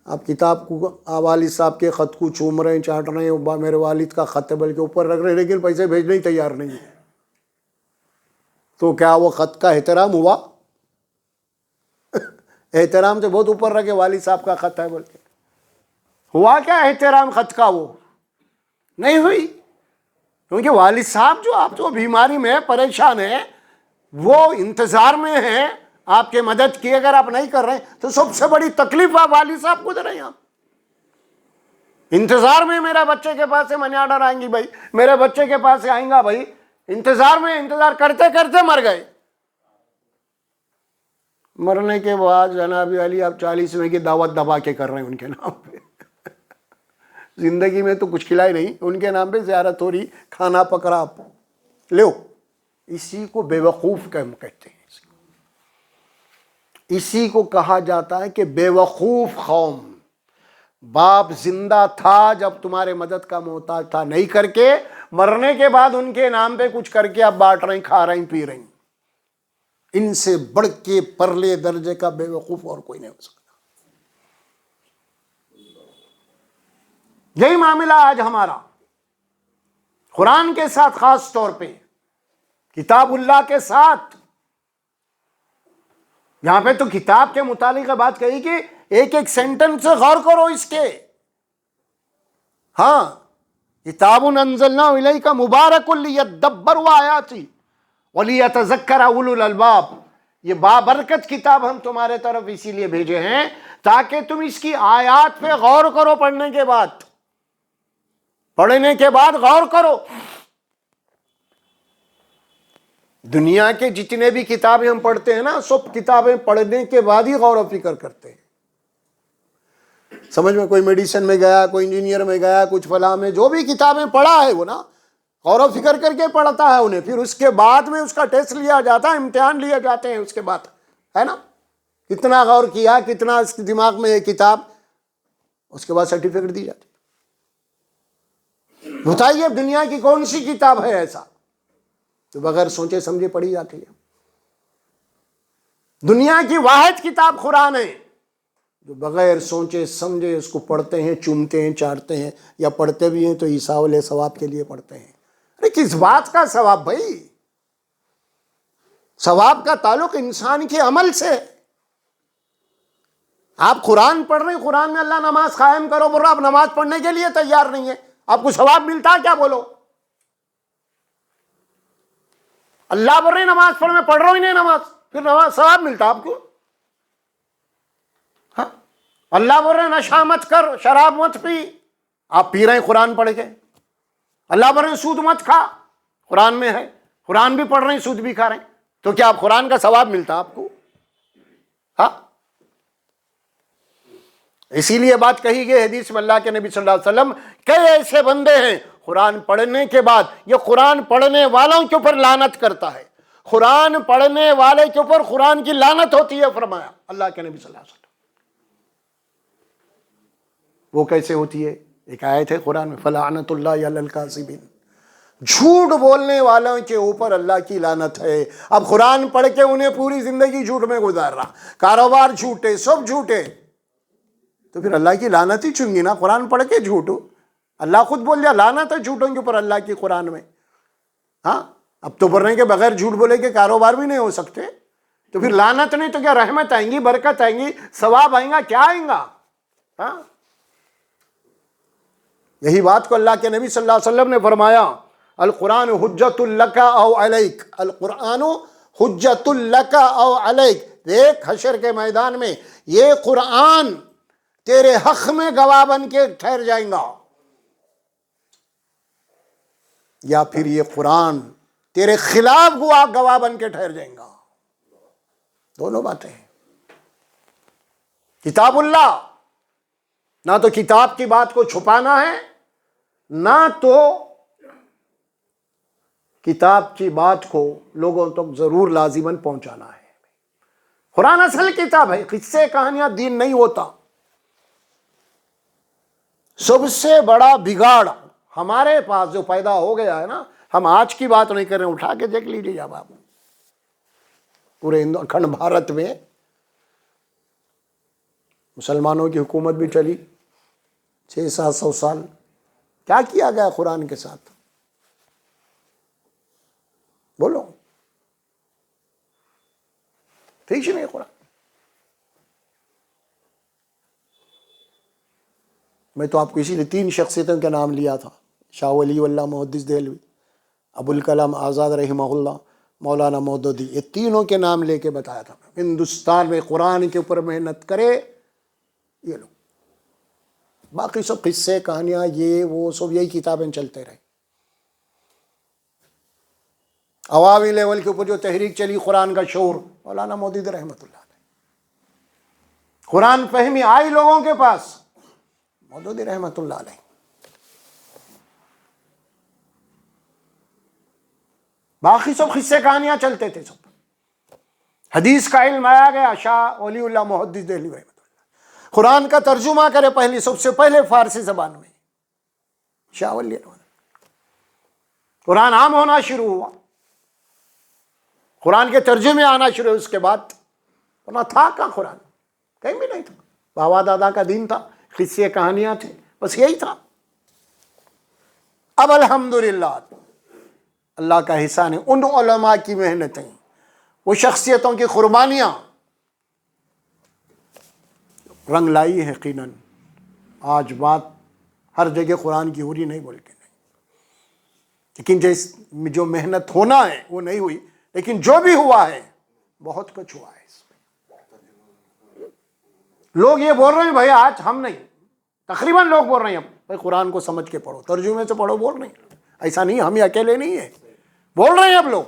Speaker 1: آپ کتاب کو، والد صاحب کے خط کو چوم رہے ہیں، چاٹ رہے ہیں، میرے والد کا خط ہے بلکہ اوپر رکھ رہے ہیں، لیکن پیسے بھیجنے ہی تیار نہیں ہے. تو کیا وہ خط کا احترام ہوا؟ احترام سے بہت اوپر رکھے، والد صاحب کا خط ہے بول کے. ہوا کیا احترام خط کا؟ وہ نہیں ہوئی. کیونکہ والد صاحب جو آپ جو بیماری میں پریشان ہیں، وہ انتظار میں ہیں، آپ کے مدد کی اگر آپ نہیں کر رہے ہیں تو سب سے بڑی تکلیف آپ والد صاحب کو دے رہے ہیں. آپ انتظار میں میرے بچے کے پاس سے منی آرڈر آئیں گی بھائی, میرے بچے کے پاس سے آئیں گا بھائی, انتظار میں انتظار کرتے کرتے مر گئے. مرنے کے بعد جناب علی آپ 40ویں کی دعوت دبا کے کر رہے ہیں ان کے نام پہ. زندگی میں تو کچھ کھلائی نہیں, ان کے نام پہ زیارت ہو رہی, کھانا پکڑا آپ لو. اسی کو بے وقوف کہتے ہیں. اسی کو کہا جاتا ہے کہ بے وقوف قوم. باپ زندہ تھا جب تمہارے مدد کا محتاج تھا, نہیں کر کے مرنے کے بعد ان کے نام پہ کچھ کر کے آپ بانٹ رہے ہیں, کھا رہے ہیں, پی رہے ہیں. ان سے بڑھ کے پرلے درجے کا بے وقوف اور کوئی نہیں ہو سکتا. یہی معاملہ آج ہمارا قرآن کے ساتھ, خاص طور پہ کتاب اللہ کے ساتھ. یہاں پہ تو کتاب کے متعلق بات کہی کہ ایک ایک سینٹنس سے غور کرو اس کے. ہاں, کتاب انزلناہ الیک مبارک لیدبروا آیاتہ ولیتذکر اولو الالباب. یہ بابرکت کتاب ہم تمہارے طرف اسی لیے بھیجے ہیں تاکہ تم اس کی آیات پہ غور کرو. پڑھنے کے بعد غور کرو. دنیا کے جتنے بھی کتابیں ہم پڑھتے ہیں نا, سب کتابیں پڑھنے کے بعد ہی غور و فکر کرتے ہیں. سمجھ میں, کوئی میڈیسن میں گیا, کوئی انجینئر میں گیا, کچھ فلاں میں, جو بھی کتابیں پڑھا ہے وہ نا غور و فکر کر کے پڑھتا ہے انہیں. پھر اس کے بعد میں اس کا ٹیسٹ لیا جاتا ہے, امتحان لیے جاتے ہیں اس کے بعد, ہے نا. کتنا غور کیا, کتنا اس کے دماغ میں یہ کتاب, اس کے بعد سرٹیفکیٹ دی جاتی. بتائیے دنیا کی کون سی کتاب ہے ایسا جو بغیر سوچے سمجھے پڑھی جاتی ہے؟ دنیا کی واحد کتاب قرآن ہے جو بغیر سوچے سمجھے اس کو پڑھتے ہیں, چومتے ہیں, چاٹتے ہیں, یا پڑھتے بھی ہیں تو حساب لے ثواب کے لیے پڑھتے ہیں. ارے کس بات کا ثواب بھائی؟ ثواب کا تعلق انسان کے عمل سے. آپ قرآن پڑھ رہے ہیں, قرآن میں اللہ نماز قائم کرو بول رہا, آپ نماز پڑھنے کے لیے تیار نہیں ہے, آپ کو ثواب ملتا کیا بولو؟ اللہ بول رہے نماز پڑھ, میں پڑھ رہا ہوں ہی نہیں نماز, پھر نماز ثواب ملتا آپ کو؟ ہاں, اللہ بول رہے نشہ مت کر, شراب مت پی, آپ پی رہے ہیں قرآن پڑھ کے. اللہ بول رہے سود مت کھا, قرآن میں ہے, قرآن بھی پڑھ رہے ہیں, سود بھی کھا رہے ہیں, تو کیا آپ قرآن کا ثواب ملتا آپ کو؟ ہاں. اسی لیے بات کہی گئی حدیث میں, اللہ کے نبی صلی اللہ علیہ وسلم, کئی ایسے بندے ہیں قرآن پڑھنے کے بعد یہ قرآن پڑھنے والوں کے اوپر لعنت کرتا ہے, قرآن پڑھنے والے کے اوپر قرآن کی لعنت ہوتی ہے, فرمایا اللہ کے نبی صلی اللہ علیہ وسلم. وہ کیسے ہوتی ہے؟ ایک آیت ہے قرآن میں, فلعنت اللہ علی الکاذبین, جھوٹ بولنے والوں کے اوپر اللہ کی لعنت ہے. اب قرآن پڑھ کے انہیں پوری زندگی جھوٹ میں گزار رہا, کاروبار جھوٹے, سب جھوٹے, تو پھر اللہ کی لعنت ہی چن گی نا. قرآن پڑھ کے جھوٹ, اللہ خود بول دیا لعنت ہے جھوٹوں کے اوپر اللہ کی قرآن میں. ہاں, اب تو بول رہے ہیں کہ بغیر جھوٹ بولے کے کاروبار بھی نہیں ہو سکتے, تو پھر لعنت نہیں تو کیا رحمت آئیں گی, برکت آئیں گی, ثواب آئیں گا, کیا آئیں گا؟ ہاں, یہی بات کو اللہ کے نبی صلی اللہ علیہ وسلم نے فرمایا, القرآن حجت لک او علیک, القرآن حجت لک او علیک. دیکھ حشر کے میدان میں یہ قرآن تیرے حق میں گواہ بن کے ٹھہر جائیں گا, یا پھر یہ قرآن تیرے خلاف گواہ بن کے ٹھہر جائیں گا. دونوں باتیں ہیں. کتاب اللہ, نہ تو کتاب کی بات کو چھپانا ہے, نہ تو کتاب کی بات کو لوگوں تک ضرور لازماً پہنچانا ہے. قرآن اصل کتاب ہے, قصے کہانیاں دین نہیں ہوتا. سب سے بڑا بگاڑ ہمارے پاس جو پیدا ہو گیا ہے نا, ہم آج کی بات نہیں کر رہے ہیں, اٹھا کے دیکھ لیجیے اب آپ, پورے اکھنڈ بھارت میں مسلمانوں کی حکومت بھی چلی 600-700 سال. کیا کیا گیا قرآن کے ساتھ؟ بولو, ٹھیک نہیں قرآن. میں تو آپ کو اسی لیے 3 شخصیتوں کے نام لیا تھا, شاہ ولی اللہ محدث دہلوی, ابوالکلام آزاد رحمہ اللہ, مولانا مودودی، یہ تینوں کے نام لے کے بتایا تھا ہندوستان میں قرآن کے اوپر محنت کرے یہ لوگ. باقی سب قصے کہانیاں یہ وہ سب یہی کتابیں چلتے رہے. عوامی لیول کے اوپر جو تحریک چلی قرآن کا شعور، مولانا مودودی رحمۃ اللہ علیہ. قرآن فہمی آئی لوگوں کے پاس، مودودی رحمۃ اللہ علیہ. باقی سب قصے کہانیاں چلتے تھے. سب حدیث کا علم آیا گیا، شاہ ولی اللہ محدث دہلوی رحمۃ اللہ قرآن کا ترجمہ کرے پہلی، سب سے پہلے فارسی زبان میں شاہ ولی اللہ. قرآن عام ہونا شروع ہوا، قرآن کے ترجمے آنا شروع ہوئے. اس کے بعد ورنہ تھا کہاں قرآن؟ کہیں بھی نہیں تھا. بابا دادا کا دین تھا، قصے کہانیاں تھے، بس یہی تھا. اب الحمدللہ اللہ کا احسان ہے، ان علماء کی محنتیں، وہ شخصیتوں کی قربانیاں رنگ لائی ہے. یقیناً آج بات ہر جگہ قرآن کی ہو رہی نہیں بول کے نہیں، لیکن جو محنت ہونا ہے وہ نہیں ہوئی، لیکن جو بھی ہوا ہے بہت کچھ ہوا ہے. اس میں لوگ یہ بول رہے ہیں بھائی آج ہم نہیں، تقریباً لوگ بول رہے ہیں بھائی قرآن کو سمجھ کے پڑھو، ترجمے سے پڑھو، بول رہے ہیں. ایسا نہیں، ہم اکیلے نہیں ہیں، بول رہے ہیں اب لوگ.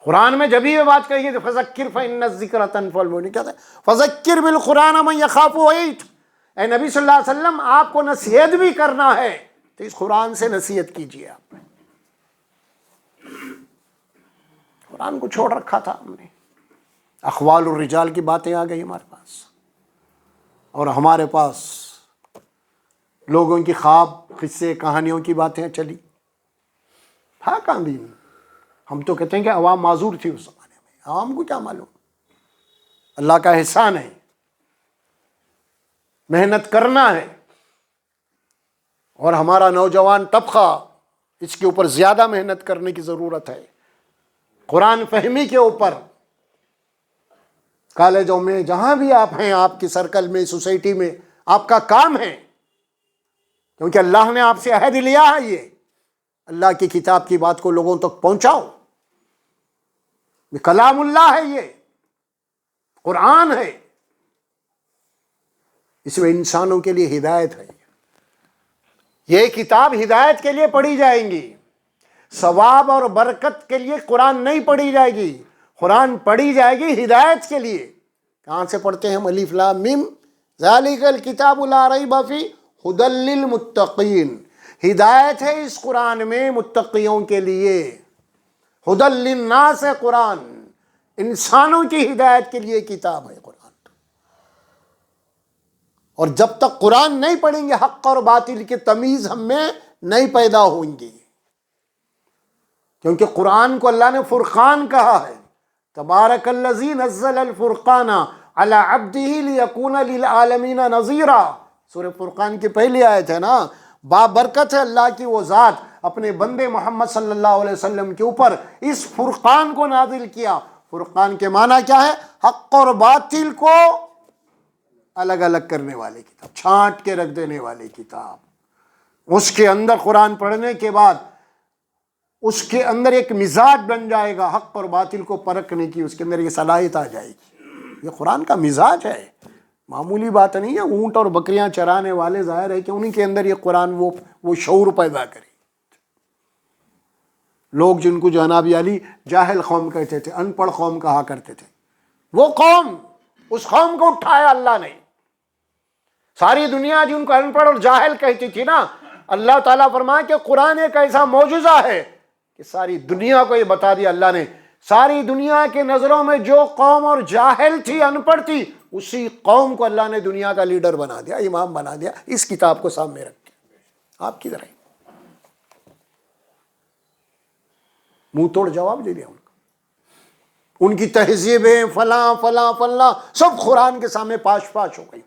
Speaker 1: قرآن میں جب ہی یہ بات کہی گئی فذکر فإن الذکر تنفع المؤمنین، کیا ہے فذکر بالقرآن من یخاف وعید. اے نبی صلی اللہ علیہ وسلم آپ کو نصیحت بھی کرنا ہے تو اس قرآن سے نصیحت کیجیے. آپ قرآن کو چھوڑ رکھا تھا ہم نے. اقوال الرجال کی باتیں آ گئی ہمارے پاس، اور ہمارے پاس لوگوں کی خواب، قصے کہانیوں کی باتیں چلی. تھا کہاں دین؟ ہم تو کہتے ہیں کہ عوام معذور تھی اس زمانے میں، عوام کو کیا معلوم. اللہ کا احسان ہے، محنت کرنا ہے، اور ہمارا نوجوان طبقہ اس کے اوپر زیادہ محنت کرنے کی ضرورت ہے. قرآن فہمی کے اوپر کالجوں میں جہاں بھی آپ ہیں، آپ کی سرکل میں، سوسائٹی میں آپ کا کام ہے، کیونکہ اللہ نے آپ سے عہد لیا ہے. یہ اللہ کی کتاب کی بات کو لوگوں تک پہنچاؤ. یہ کلام اللہ ہے، یہ قرآن ہے، اس میں انسانوں کے لیے ہدایت ہے. یہ کتاب ہدایت کے لیے پڑھی جائیں گی، ثواب اور برکت کے لیے قرآن نہیں پڑھی جائے گی. قرآن پڑھی جائے گی ہدایت کے لیے. کہاں سے پڑھتے ہیں ہم؟ الف لام میم ذالک الکتاب لا ریب فیہ ھدی للمتقین. ہدایت ہے اس قرآن میں متقیوں کے لیے. ھدی للناس ہے قرآن، انسانوں کی ہدایت کے لیے کتاب ہے قرآن. اور جب تک قرآن نہیں پڑھیں گے حق اور باطل کی تمیز ہم میں نہیں پیدا ہویں گی. کیونکہ قرآن کو اللہ نے فرقان کہا ہے. تبارک الذی نزل الفرقان علی عبدہ لیکون للعالمین نذیرا. سورہ فرقان کی پہلی آیت ہے نا. بابرکت ہے اللہ کی وہ ذات، اپنے بندے محمد صلی اللہ علیہ وسلم کے اوپر اس فرقان کو نازل کیا. فرقان کے معنی کیا ہے؟ حق اور باطل کو الگ الگ کرنے والی کتاب، چھانٹ کے رکھ دینے والی کتاب. اس کے اندر قرآن پڑھنے کے بعد اس کے اندر ایک مزاج بن جائے گا حق اور باطل کو پرکھنے کی. اس کے اندر یہ صلاحیت آ جائے گی. یہ قرآن کا مزاج ہے، معمولی بات نہیں ہے. اونٹ اور بکریاں چرانے والے ظاہر ہے کہ انہی کے اندر یہ قرآن وہ شعور پیدا کرے. لوگ جن کو جناب علی جاہل قوم کہتے تھے، ان پڑھ قوم کہا کرتے تھے، وہ قوم، اس قوم کو اٹھایا اللہ نے. ساری دنیا جن کو ان پڑھ اور جاہل کہتی تھی نا، اللہ تعالیٰ فرمایا کہ قرآن ایک ایسا معجزہ ہے کہ ساری دنیا کو یہ بتا دیا اللہ نے. ساری دنیا کے نظروں میں جو قوم اور جاہل تھی، ان پڑھ تھی، اسی قوم کو اللہ نے دنیا کا لیڈر بنا دیا، امام بنا دیا. اس کتاب کو سامنے رکھ کے آپ کدھر ہیں؟ منہ توڑ جواب دے دیا ان کو. ان کی تہذیبیں فلاں فلاں فلاں سب قرآن کے سامنے پاش پاش ہو گئی.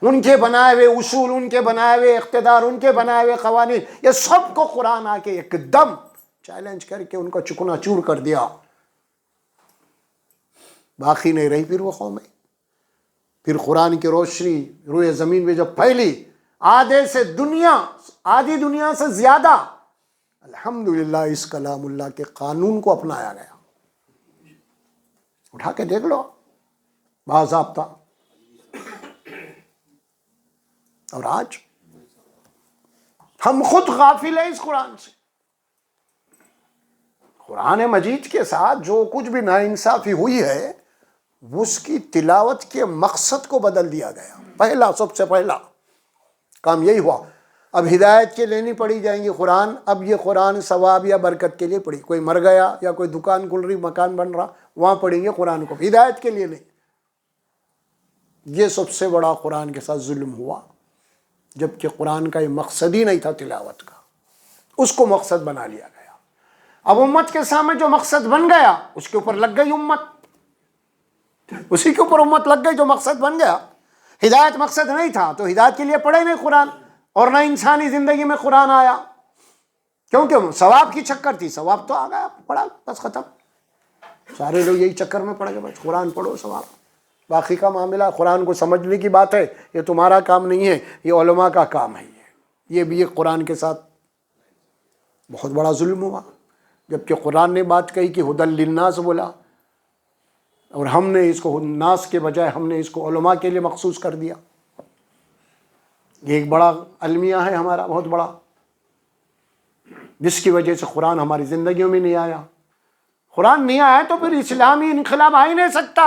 Speaker 1: ان کے بنائے ہوئے اصول، ان کے بنائے ہوئے اقتدار، ان کے بنائے ہوئے قوانین، یہ سب کو قرآن آ کے ایک دم چیلنج کر کے ان کو چکنا چور کر دیا. باقی نہیں رہی پھر وہ قومیں. پھر قرآن کی روشنی روئے زمین پہ جب پھیلی، آدھی دنیا سے زیادہ الحمدللہ اس کلام اللہ کے قانون کو اپنایا گیا. اٹھا کے دیکھ لو باضابطہ. اور آج ہم خود غافل ہیں اس قرآن سے. قرآن مجید کے ساتھ جو کچھ بھی ناانصافی ہوئی ہے اس کی تلاوت کے مقصد کو بدل دیا گیا. پہلا سب سے پہلا کام یہی ہوا. اب ہدایت کے لینی پڑی جائیں گی قرآن. اب یہ قرآن ثواب یا برکت کے لیے پڑھی. کوئی مر گیا یا کوئی دکان کھل رہی مکان بن رہا وہاں پڑھیں گے قرآن کو, ہدایت کے لیے نہیں. یہ سب سے بڑا قرآن کے ساتھ ظلم ہوا, جبکہ قرآن کا یہ مقصد ہی نہیں تھا تلاوت کا, اس کو مقصد بنا لیا گیا. اب امت کے سامنے جو مقصد بن گیا اس کے اوپر لگ گئی امت, اسی کے اوپر امت لگ گئی جو مقصد بن گیا. ہدایت مقصد نہیں تھا تو ہدایت کے لیے پڑھے نہیں قرآن, اور نہ انسانی زندگی میں قرآن آیا, کیونکہ ثواب کی چکر تھی. ثواب تو آ گیا, پڑھا بس ختم. سارے لوگ یہی چکر میں پڑ گئے, بس قرآن پڑھو ثواب. باقی کا معاملہ قرآن کو سمجھنے کی بات ہے, یہ تمہارا کام نہیں ہے, یہ علماء کا کام ہے. یہ بھی ایک قرآن کے ساتھ بہت بڑا ظلم ہوا. جبکہ قرآن نے بات کہی کہ ہدی للناس بولا, اور ہم نے اس کو ناس کے بجائے ہم نے اس کو علماء کے لیے مخصوص کر دیا. یہ ایک بڑا المیہ ہے ہمارا, بہت بڑا, جس کی وجہ سے قرآن ہماری زندگیوں میں نہیں آیا. قرآن نہیں آیا تو پھر اسلامی انقلاب آ ہی نہیں سکتا.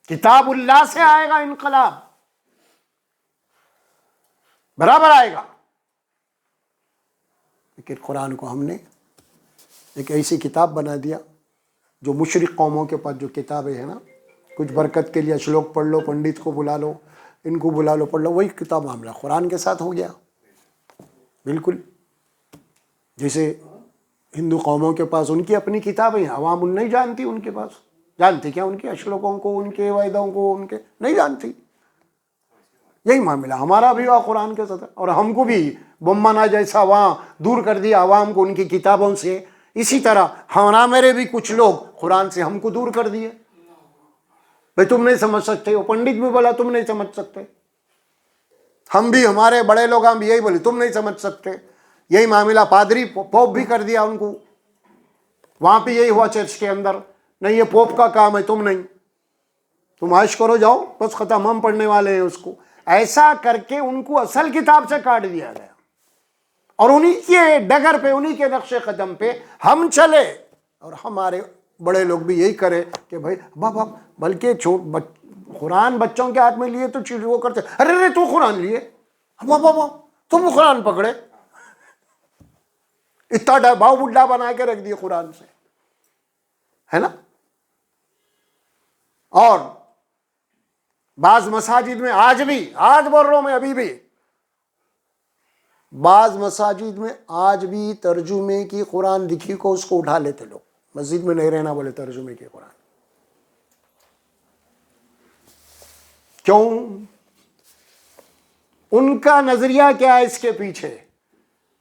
Speaker 1: کتاب اللہ سے آئے گا انقلاب, برابر آئے گا. لیکن قرآن کو ہم نے ایک ایسی کتاب بنا دیا جو مشرق قوموں کے پاس جو کتابیں ہیں نا, کچھ برکت کے لیے شلوک پڑھ لو, پنڈت کو بلا لو, ان کو بلا لو, پڑھ لو, وہی کتاب معاملہ قرآن کے ساتھ ہو گیا. بالکل جیسے ہندو قوموں کے پاس ان کی اپنی کتابیں ہیں, عوام ان نہیں جانتی. ان کے پاس جانتی کیا ان کے اشلوکوں کو, ان کے وعدوں کو, ان کے نہیں جانتی. یہی معاملہ ہمارا بھی ہوا قرآن کے ساتھ, اور ہم کو بھی بمبانا جیسا وہاں دور کر دیا عوام کو ان کی کتابوں سے. اسی طرح ہمارا میرے بھی کچھ لوگ قرآن سے ہم کو دور کر دیے. بھائی تم نہیں سمجھ سکتے ہو, پنڈت بھی بولا تم نہیں سمجھ سکتے. ہم بھی ہمارے بڑے لوگ ہم بھی یہی بولے تم نہیں سمجھ سکتے. یہی معاملہ پادری پوپ بھی کر دیا ان کو. وہاں پہ یہی ہوا چرچ کے اندر, نہیں یہ پوپ کا کام ہے, تم نہیں, تم عائش کرو جاؤ بس ختم, ہم پڑھنے والے ہیں اس کو. ایسا کر کے ان کو اصل کتاب سے کاٹ دیا گیا, اور انہی کے ڈگر پہ, انہی کے نقش قدم پہ ہم چلے. اور ہمارے بڑے لوگ بھی یہی کرے کہ بھائی بابا, بلکہ قرآن بچوں کے ہاتھ میں لیے تو چیز وہ کرتے, ارے تو قرآن لیے, بابا تم قرآن پکڑے. اتنا باؤ بڈھا بنا کے رکھ دیے قرآن سے, ہے نا. اور بعض مساجد میں آج بول رہا ہوں میں, ابھی بھی بعض مساجد میں آج بھی ترجمے کی قرآن لکھی کو اس کو اٹھا لیتے لوگ. مسجد میں نہیں رہنا بولے ترجمے کی قرآن. کیوں؟ ان کا نظریہ کیا ہے اس کے پیچھے؟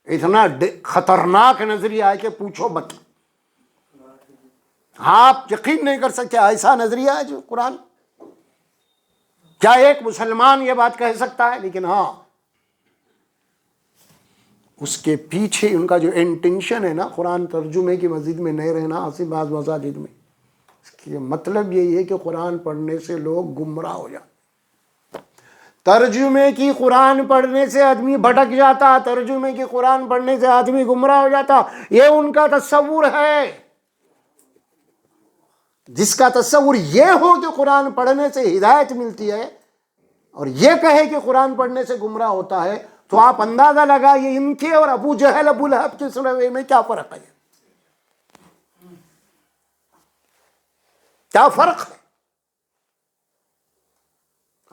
Speaker 1: اتنا خطرناک نظریہ ہے کہ پوچھو مت. آپ یقین نہیں کر سکتے ایسا نظریہ ہے جو قرآن. کیا ایک مسلمان یہ بات کہہ سکتا ہے؟ لیکن ہاں اس کے پیچھے ان کا جو انٹینشن ہے نا, قرآن ترجمے کی مسجد میں نہیں رہنا, اسی بعض مساجد میں, اس کی مطلب یہی ہے کہ قرآن پڑھنے سے لوگ گمراہ ہو جاتے. ترجمے کی قرآن پڑھنے سے آدمی بھٹک جاتا, ترجمے کی قرآن پڑھنے سے آدمی گمراہ ہو جاتا. یہ ان کا تصور ہے. جس کا تصور یہ ہو کہ قرآن پڑھنے سے ہدایت ملتی ہے, اور یہ کہے کہ قرآن پڑھنے سے گمراہ ہوتا ہے, تو آپ اندازہ لگائیے ان کے اور ابو جہل ابو لہب کے رویے میں کیا فرق ہے. کیا فرق ہے؟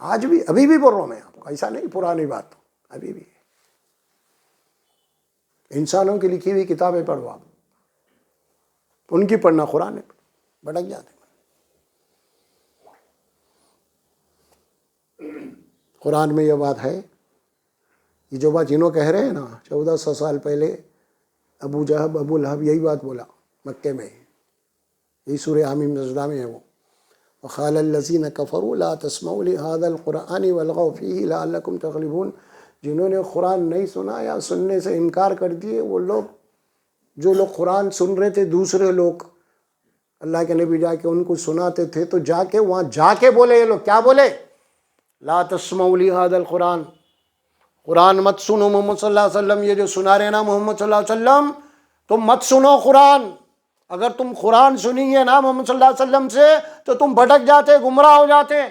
Speaker 1: آج بھی, ابھی بھی بول رہا ہوں میں آپ کو, ایسا نہیں پرانی بات, ابھی بھی انسانوں کی لکھی ہوئی کتابیں پڑھو آپ, ان کی پڑھنا قرآن ہے, بھٹک جاتے. قرآن میں یہ بات ہے, یہ جو بات انہوں کہہ رہے ہیں نا 1400 سال پہلے ابو جہل ابو لہب یہی بات بولا مکے میں, یہی سورہ حامیم سجدہ میں ہے وہ. وقال الذين كفروا لا تسمعوا لهذا القرآن والغوا فيه لعلكم تغلبون. جنہوں نے قرآن نہیں سنا یا سننے سے انکار کر دیے، وہ لوگ جو لوگ قرآن سن رہے تھے، دوسرے لوگ، اللہ کے نبی جا کے ان کو سناتے تھے، تو جا کے وہاں جا کے بولے، یہ لوگ کیا بولے؟ لا تسمعوا لہذا القرآن، قرآن مت سنو محمد صلی اللہ علیہ وسلم، یہ جو سنا رہے نا محمد صلی اللہ علیہ وسلم، تم مت سنو قرآن. اگر تم قرآن سنیں گے نا محمد صلی اللہ علیہ وسلم سے تو تم بھٹک جاتے، گمراہ ہو جاتے.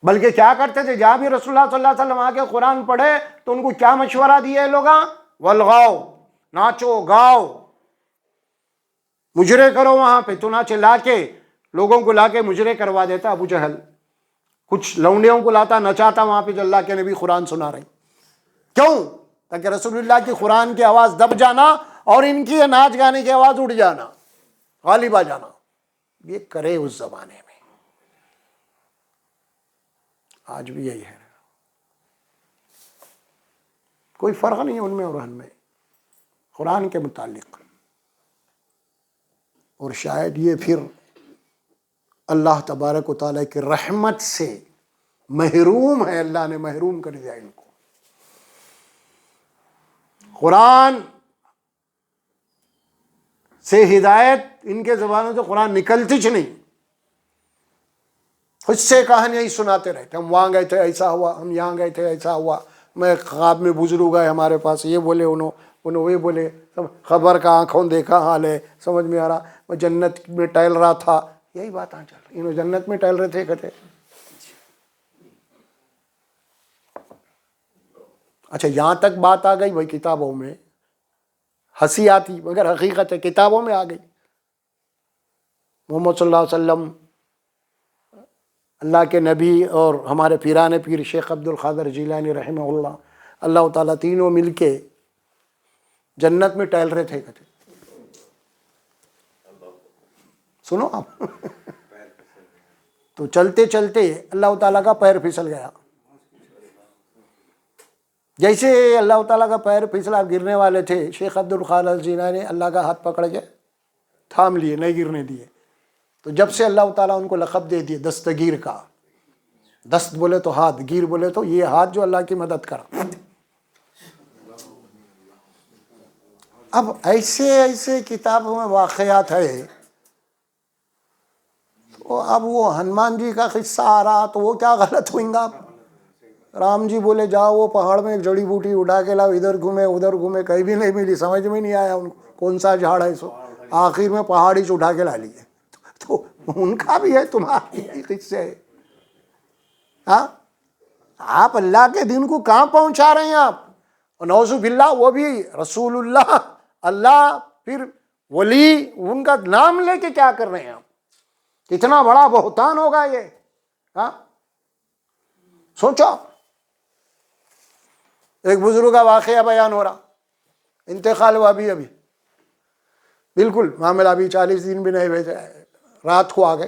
Speaker 1: بلکہ کیا کرتے تھے؟ جہاں بھی رسول اللہ صلی اللہ علیہ وسلم آ کے قرآن پڑھے تو ان کو کیا مشورہ دیا ہے لوگاں؟ والغاؤ، ناچو گاؤ، مجرے کرو وہاں پہ. چنانچہ لا کے لوگوں کو لا کے مجرے کروا دیتا ابو جہل، کچھ لونڈیوں کو لاتا نچاتا وہاں پہ جو اللہ کے نبی قرآن سنا رہے. کیوں؟ تاکہ رسول اللہ کی قرآن کی آواز دب جانا اور ان کی ناچ گانے کی آواز اڑ جانا، غالب آ جانا. یہ کرے اس زمانے میں، آج بھی یہی ہے. کوئی فرق نہیں ہے ان میں اور ہم میں قرآن کے متعلق. اور شاید یہ پھر اللہ تبارک و تعالیٰ کی رحمت سے محروم ہے، اللہ نے محروم کر دیا ان کو. قرآن سے ہدایت ان کے زبانوں سے قرآن نکلتی چ نہیں، خود سے کہانیاں ہی سناتے رہتے. ہم وہاں گئے تھے ایسا ہوا، ہم یہاں گئے تھے ایسا ہوا، میں خواب میں بزرگ گئے ہمارے پاس، یہ بولے انہوں یہ بولے، خبر کا آنکھوں دیکھا حال ہے، سمجھ میں آ رہا. میں جنت میں ٹہل رہا تھا، یہی بات چل رہی. انہوں جنت میں ٹہل رہے تھے کہتے. اچھا یہاں تک بات آ گئی. وہی کتابوں میں ہنسی آتی مگر حقیقت ہے کتابوں میں آ گئی. محمد صلی اللہ علیہ وسلم، اللہ کے نبی اور ہمارے پیران پیر شیخ عبد القادر جیلانی رحمہ اللہ، اللہ تعالیٰ تینوں مل کے جنت میں ٹہل رہے تھے کہتے. سنو آپ تو چلتے چلتے اللہ تعالیٰ کا پیر پھسل گیا. جیسے اللہ تعالیٰ کا پیر پھسلا، گرنے والے تھے، شیخ عبد القادر جیلانی نے اللہ کا ہاتھ پکڑ کے تھام لیے، نہیں گرنے دیے. تو جب سے اللہ تعالیٰ ان کو لقب دے دیے دستگیر کا. دست بولے تو ہاتھ، گیر بولے تو یہ ہاتھ جو اللہ کی مدد کرا. اب ایسے ایسے کتابوں میں واقعات ہے. اب وہ ہنومان جی کا قصہ آ رہا تو وہ کیا غلط ہوئیں گا؟ رام جی بولے جاؤ وہ پہاڑ میں ایک جڑی بوٹی اٹھا کے لاؤ، ادھر گھومے ادھر گھومے، کہیں بھی نہیں ملی، سمجھ میں نہیں آیا ان کو کون سا جھاڑ ہے. سو آخر میں پہاڑی سے اٹھا کے لا لیے. تو ان کا بھی ہے، تمہارے قصے ہے. ہاں آپ اللہ کے دین کو کہاں پہنچا رہے ہیں آپ؟ اور نعوذ باللہ وہ بھی رسول اللہ، اللہ پھر ولی، ان کا نام لے کے کیا کر رہے ہیں آپ؟ کتنا بڑا بہتان ہوگا یہ. ہاں سوچو. ایک بزرگ کا واقعہ بیان ہو رہا، انتقال ہوا ابھی بالکل معاملہ ابھی 40 دن بھی نہیں ہوئے تھے. رات کو آ گئے،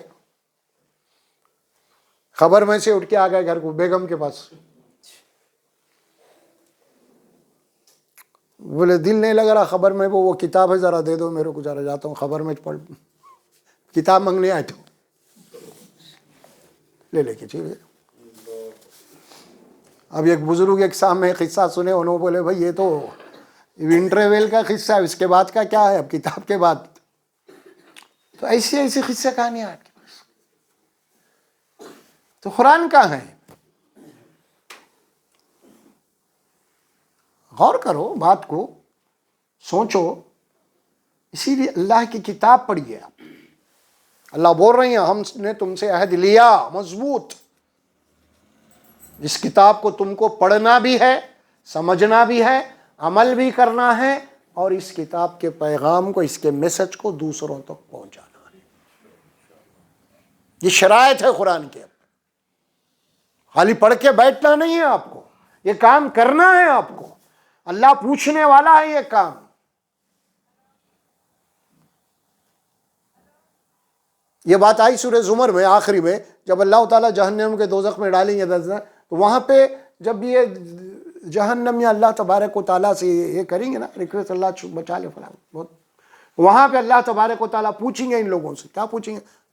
Speaker 1: خبر میں سے اٹھ کے آ گئے گھر کو، بیگم کے پاس. بولے دل نہیں لگ رہا خبر میں، وہ کتاب ہے ذرا دے دو میرے کو، ذرا جاتا ہوں خبر میں پڑھ. کتاب مانگنے آئے تو لے کے چلے. اب ایک بزرگ ایک سامنے قصہ سنے، انہوں بولے بھائی یہ تو انٹرویل کا قصہ ہے، اس کے بعد کا کیا ہے اب کتاب کے بعد؟ تو ایسی ایسی قصے کہانیاں آپ کے پاس. تو قرآن کہاں ہے؟ غور کرو بات کو، سوچو. اسی لیے اللہ کی کتاب پڑھیے آپ. اللہ بول رہے ہیں ہم نے تم سے عہد لیا مضبوط. اس کتاب کو تم کو پڑھنا بھی ہے، سمجھنا بھی ہے، عمل بھی کرنا ہے، اور اس کتاب کے پیغام کو، اس کے میسج کو دوسروں تک پہنچانا ہے. یہ شرائط ہے قرآن کے. خالی پڑھ کے بیٹھنا نہیں ہے آپ کو، یہ کام کرنا ہے آپ کو. اللہ پوچھنے والا ہے یہ کام. یہ بات آئی سورہ زمر میں آخری میں، جب اللہ تعالیٰ جہنم کے دوزخ میں ڈالیں گے تو وہاں پہ جب یہ جہنم یا اللہ تبارک و تعالیٰ سے یہ کریں گے نا ریکویسٹ، اللہ بچا لے فلاں، وہاں پہ اللہ تبارک و تعالیٰ پوچھیں گے ان لوگوں سے. کیا پوچھیں گے؟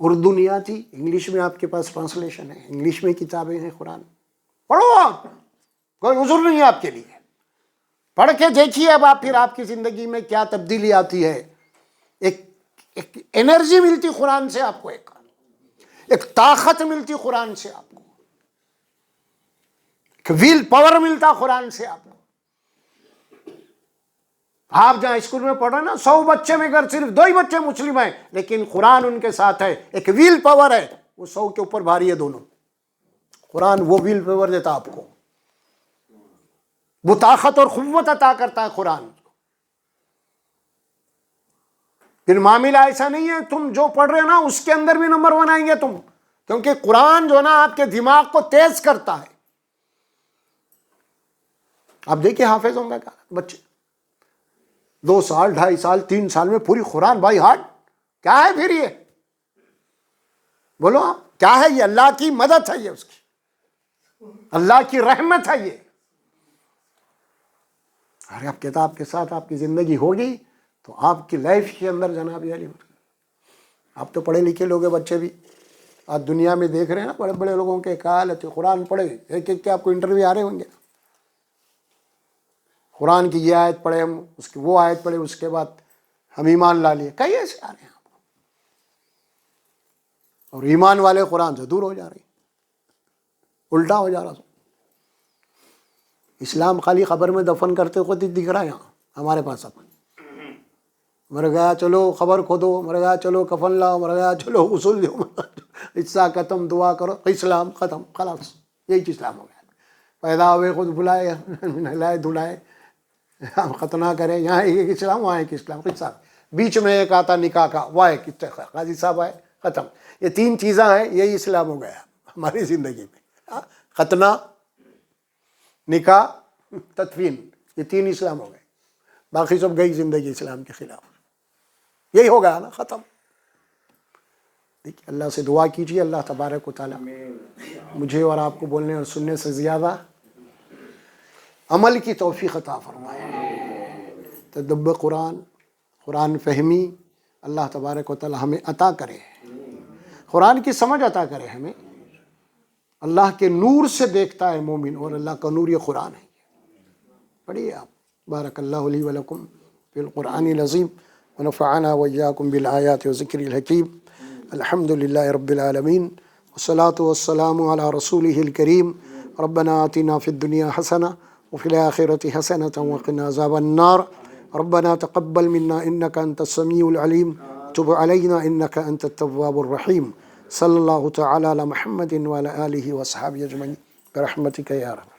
Speaker 1: اردو نہیں آتی، انگلش میں آپ کے پاس ٹرانسلیشن ہے، انگلش میں کتابیں ہیں قرآن، پڑھو آپ، کوئی عذر نہیں ہے آپ کے لیے، پڑھ کے دیکھیے اب آپ، پھر آپ کی زندگی میں کیا تبدیلی آتی ہے. ایک انرجی ملتی قرآن سے آپ کو، ایک طاقت ملتی قرآن سے آپ کو، ایک ویل پاور ملتا قرآن سے آپ کو. آپ جہاں اسکول میں پڑھ رہے ہیں نا، 100 بچے میں اگر صرف 2 ہی بچے مسلم ہیں لیکن قرآن ان کے ساتھ ہے، ایک ویل پاور ہے، وہ 100 کے اوپر بھاری ہے دونوں. قرآن وہ ویل پاور دیتا آپ کو، وہ طاقت اور قوت عطا کرتا ہے قرآن. پھر معاملہ ایسا نہیں ہے تم جو پڑھ رہے ہو نا اس کے اندر بھی نمبر 1 آئیں گے تم، کیونکہ قرآن جو ہے نا آپ کے دماغ کو تیز کرتا ہے. آپ دیکھیں حافظ ہوں گے بچے 2 سال 2.5 سال 3 سال میں پوری قرآن بائی ہارٹ. کیا ہے پھر یہ؟ بولو آپ کیا ہے یہ؟ اللہ کی مدد ہے یہ، اس کی اللہ کی رحمت ہے یہ. ارے اب کتاب کے ساتھ آپ کی زندگی ہوگی تو آپ کی لائف کے اندر جناب علی، آپ تو پڑھے لکھے لوگ ہیں بچے بھی، آج دنیا میں دیکھ رہے ہیں نا بڑے بڑے لوگوں کے حالت، قرآن پڑھے ایک ایک کے آپ کو انٹرویو آ رہے ہوں گے. قرآن کی یہ آیت پڑھے ہم، اس کی وہ آیت پڑھے، اس کے بعد ہم ایمان لا لیے، کئی ایسے آ رہے ہیں آپ کو. اور ایمان والے قرآن سے دور ہو جا رہے ہیں، الٹا ہو جا رہا. اسلام خالی خبر میں دفن کرتے ہوتے دکھ رہا ہے یہاں ہمارے پاس. اب مر گیا چلو خبر کھودو، مر گیا چلو کفن لاؤ، مر گیا چلو غسل دو، حصہ ختم، دعا کرو، اسلام ختم، خلاص یہی چیز اسلام ہو گیا. پیدا ہوئے خود بلائے، نہلائے دھلائے، ہم ختنہ کریں، یہاں ایک اسلام وہاں ایک اسلام، قصہ بیچ میں ایک آتا نکاح کا، وہ ایک قاضی صاحب آئے، ختم. یہ 3 چیزیں ہیں، یہی اسلام ہو گیا ہماری زندگی میں. ختنہ، نکاح، تدفین، یہ 3 اسلام ہو گئے، باقی سب گئی زندگی اسلام کے خلاف. یہی ہو گیا نا، ختم. دیکھیے اللہ سے دعا کیجیے، اللہ تبارک و تعالیٰ مجھے اور آپ کو بولنے اور سننے سے زیادہ عمل کی توفیق عطا فرمائے. تدبر قرآن، قرآن فہمی اللہ تبارک و تعالیٰ ہمیں عطا کرے، قرآن کی سمجھ عطا کرے ہمیں. اللہ کے نور سے دیکھتا ہے مومن، اور اللہ کا نور یہ قرآن ہے. پڑھیے آپ. بارک اللہ لی ولکم فی القرآن العظیم ونفعنا وإياكم بالآیات وذکر الحکیم. الحمد للہ رب العالمین والصلاة والسلام علی رسولہ الکریم. ربنا آتنا فی الدنیا حسنہ وفی الآخرۃ حسنۃ وقنا عذاب النار. ربنا تقبل منا انک انت السمیع العلیم، تب علینا انک انت التواب الرحیم. صلی اللہ تعالی علی محمد وعلی آلہ وصحبہ اجمعین برحمتک یا رب.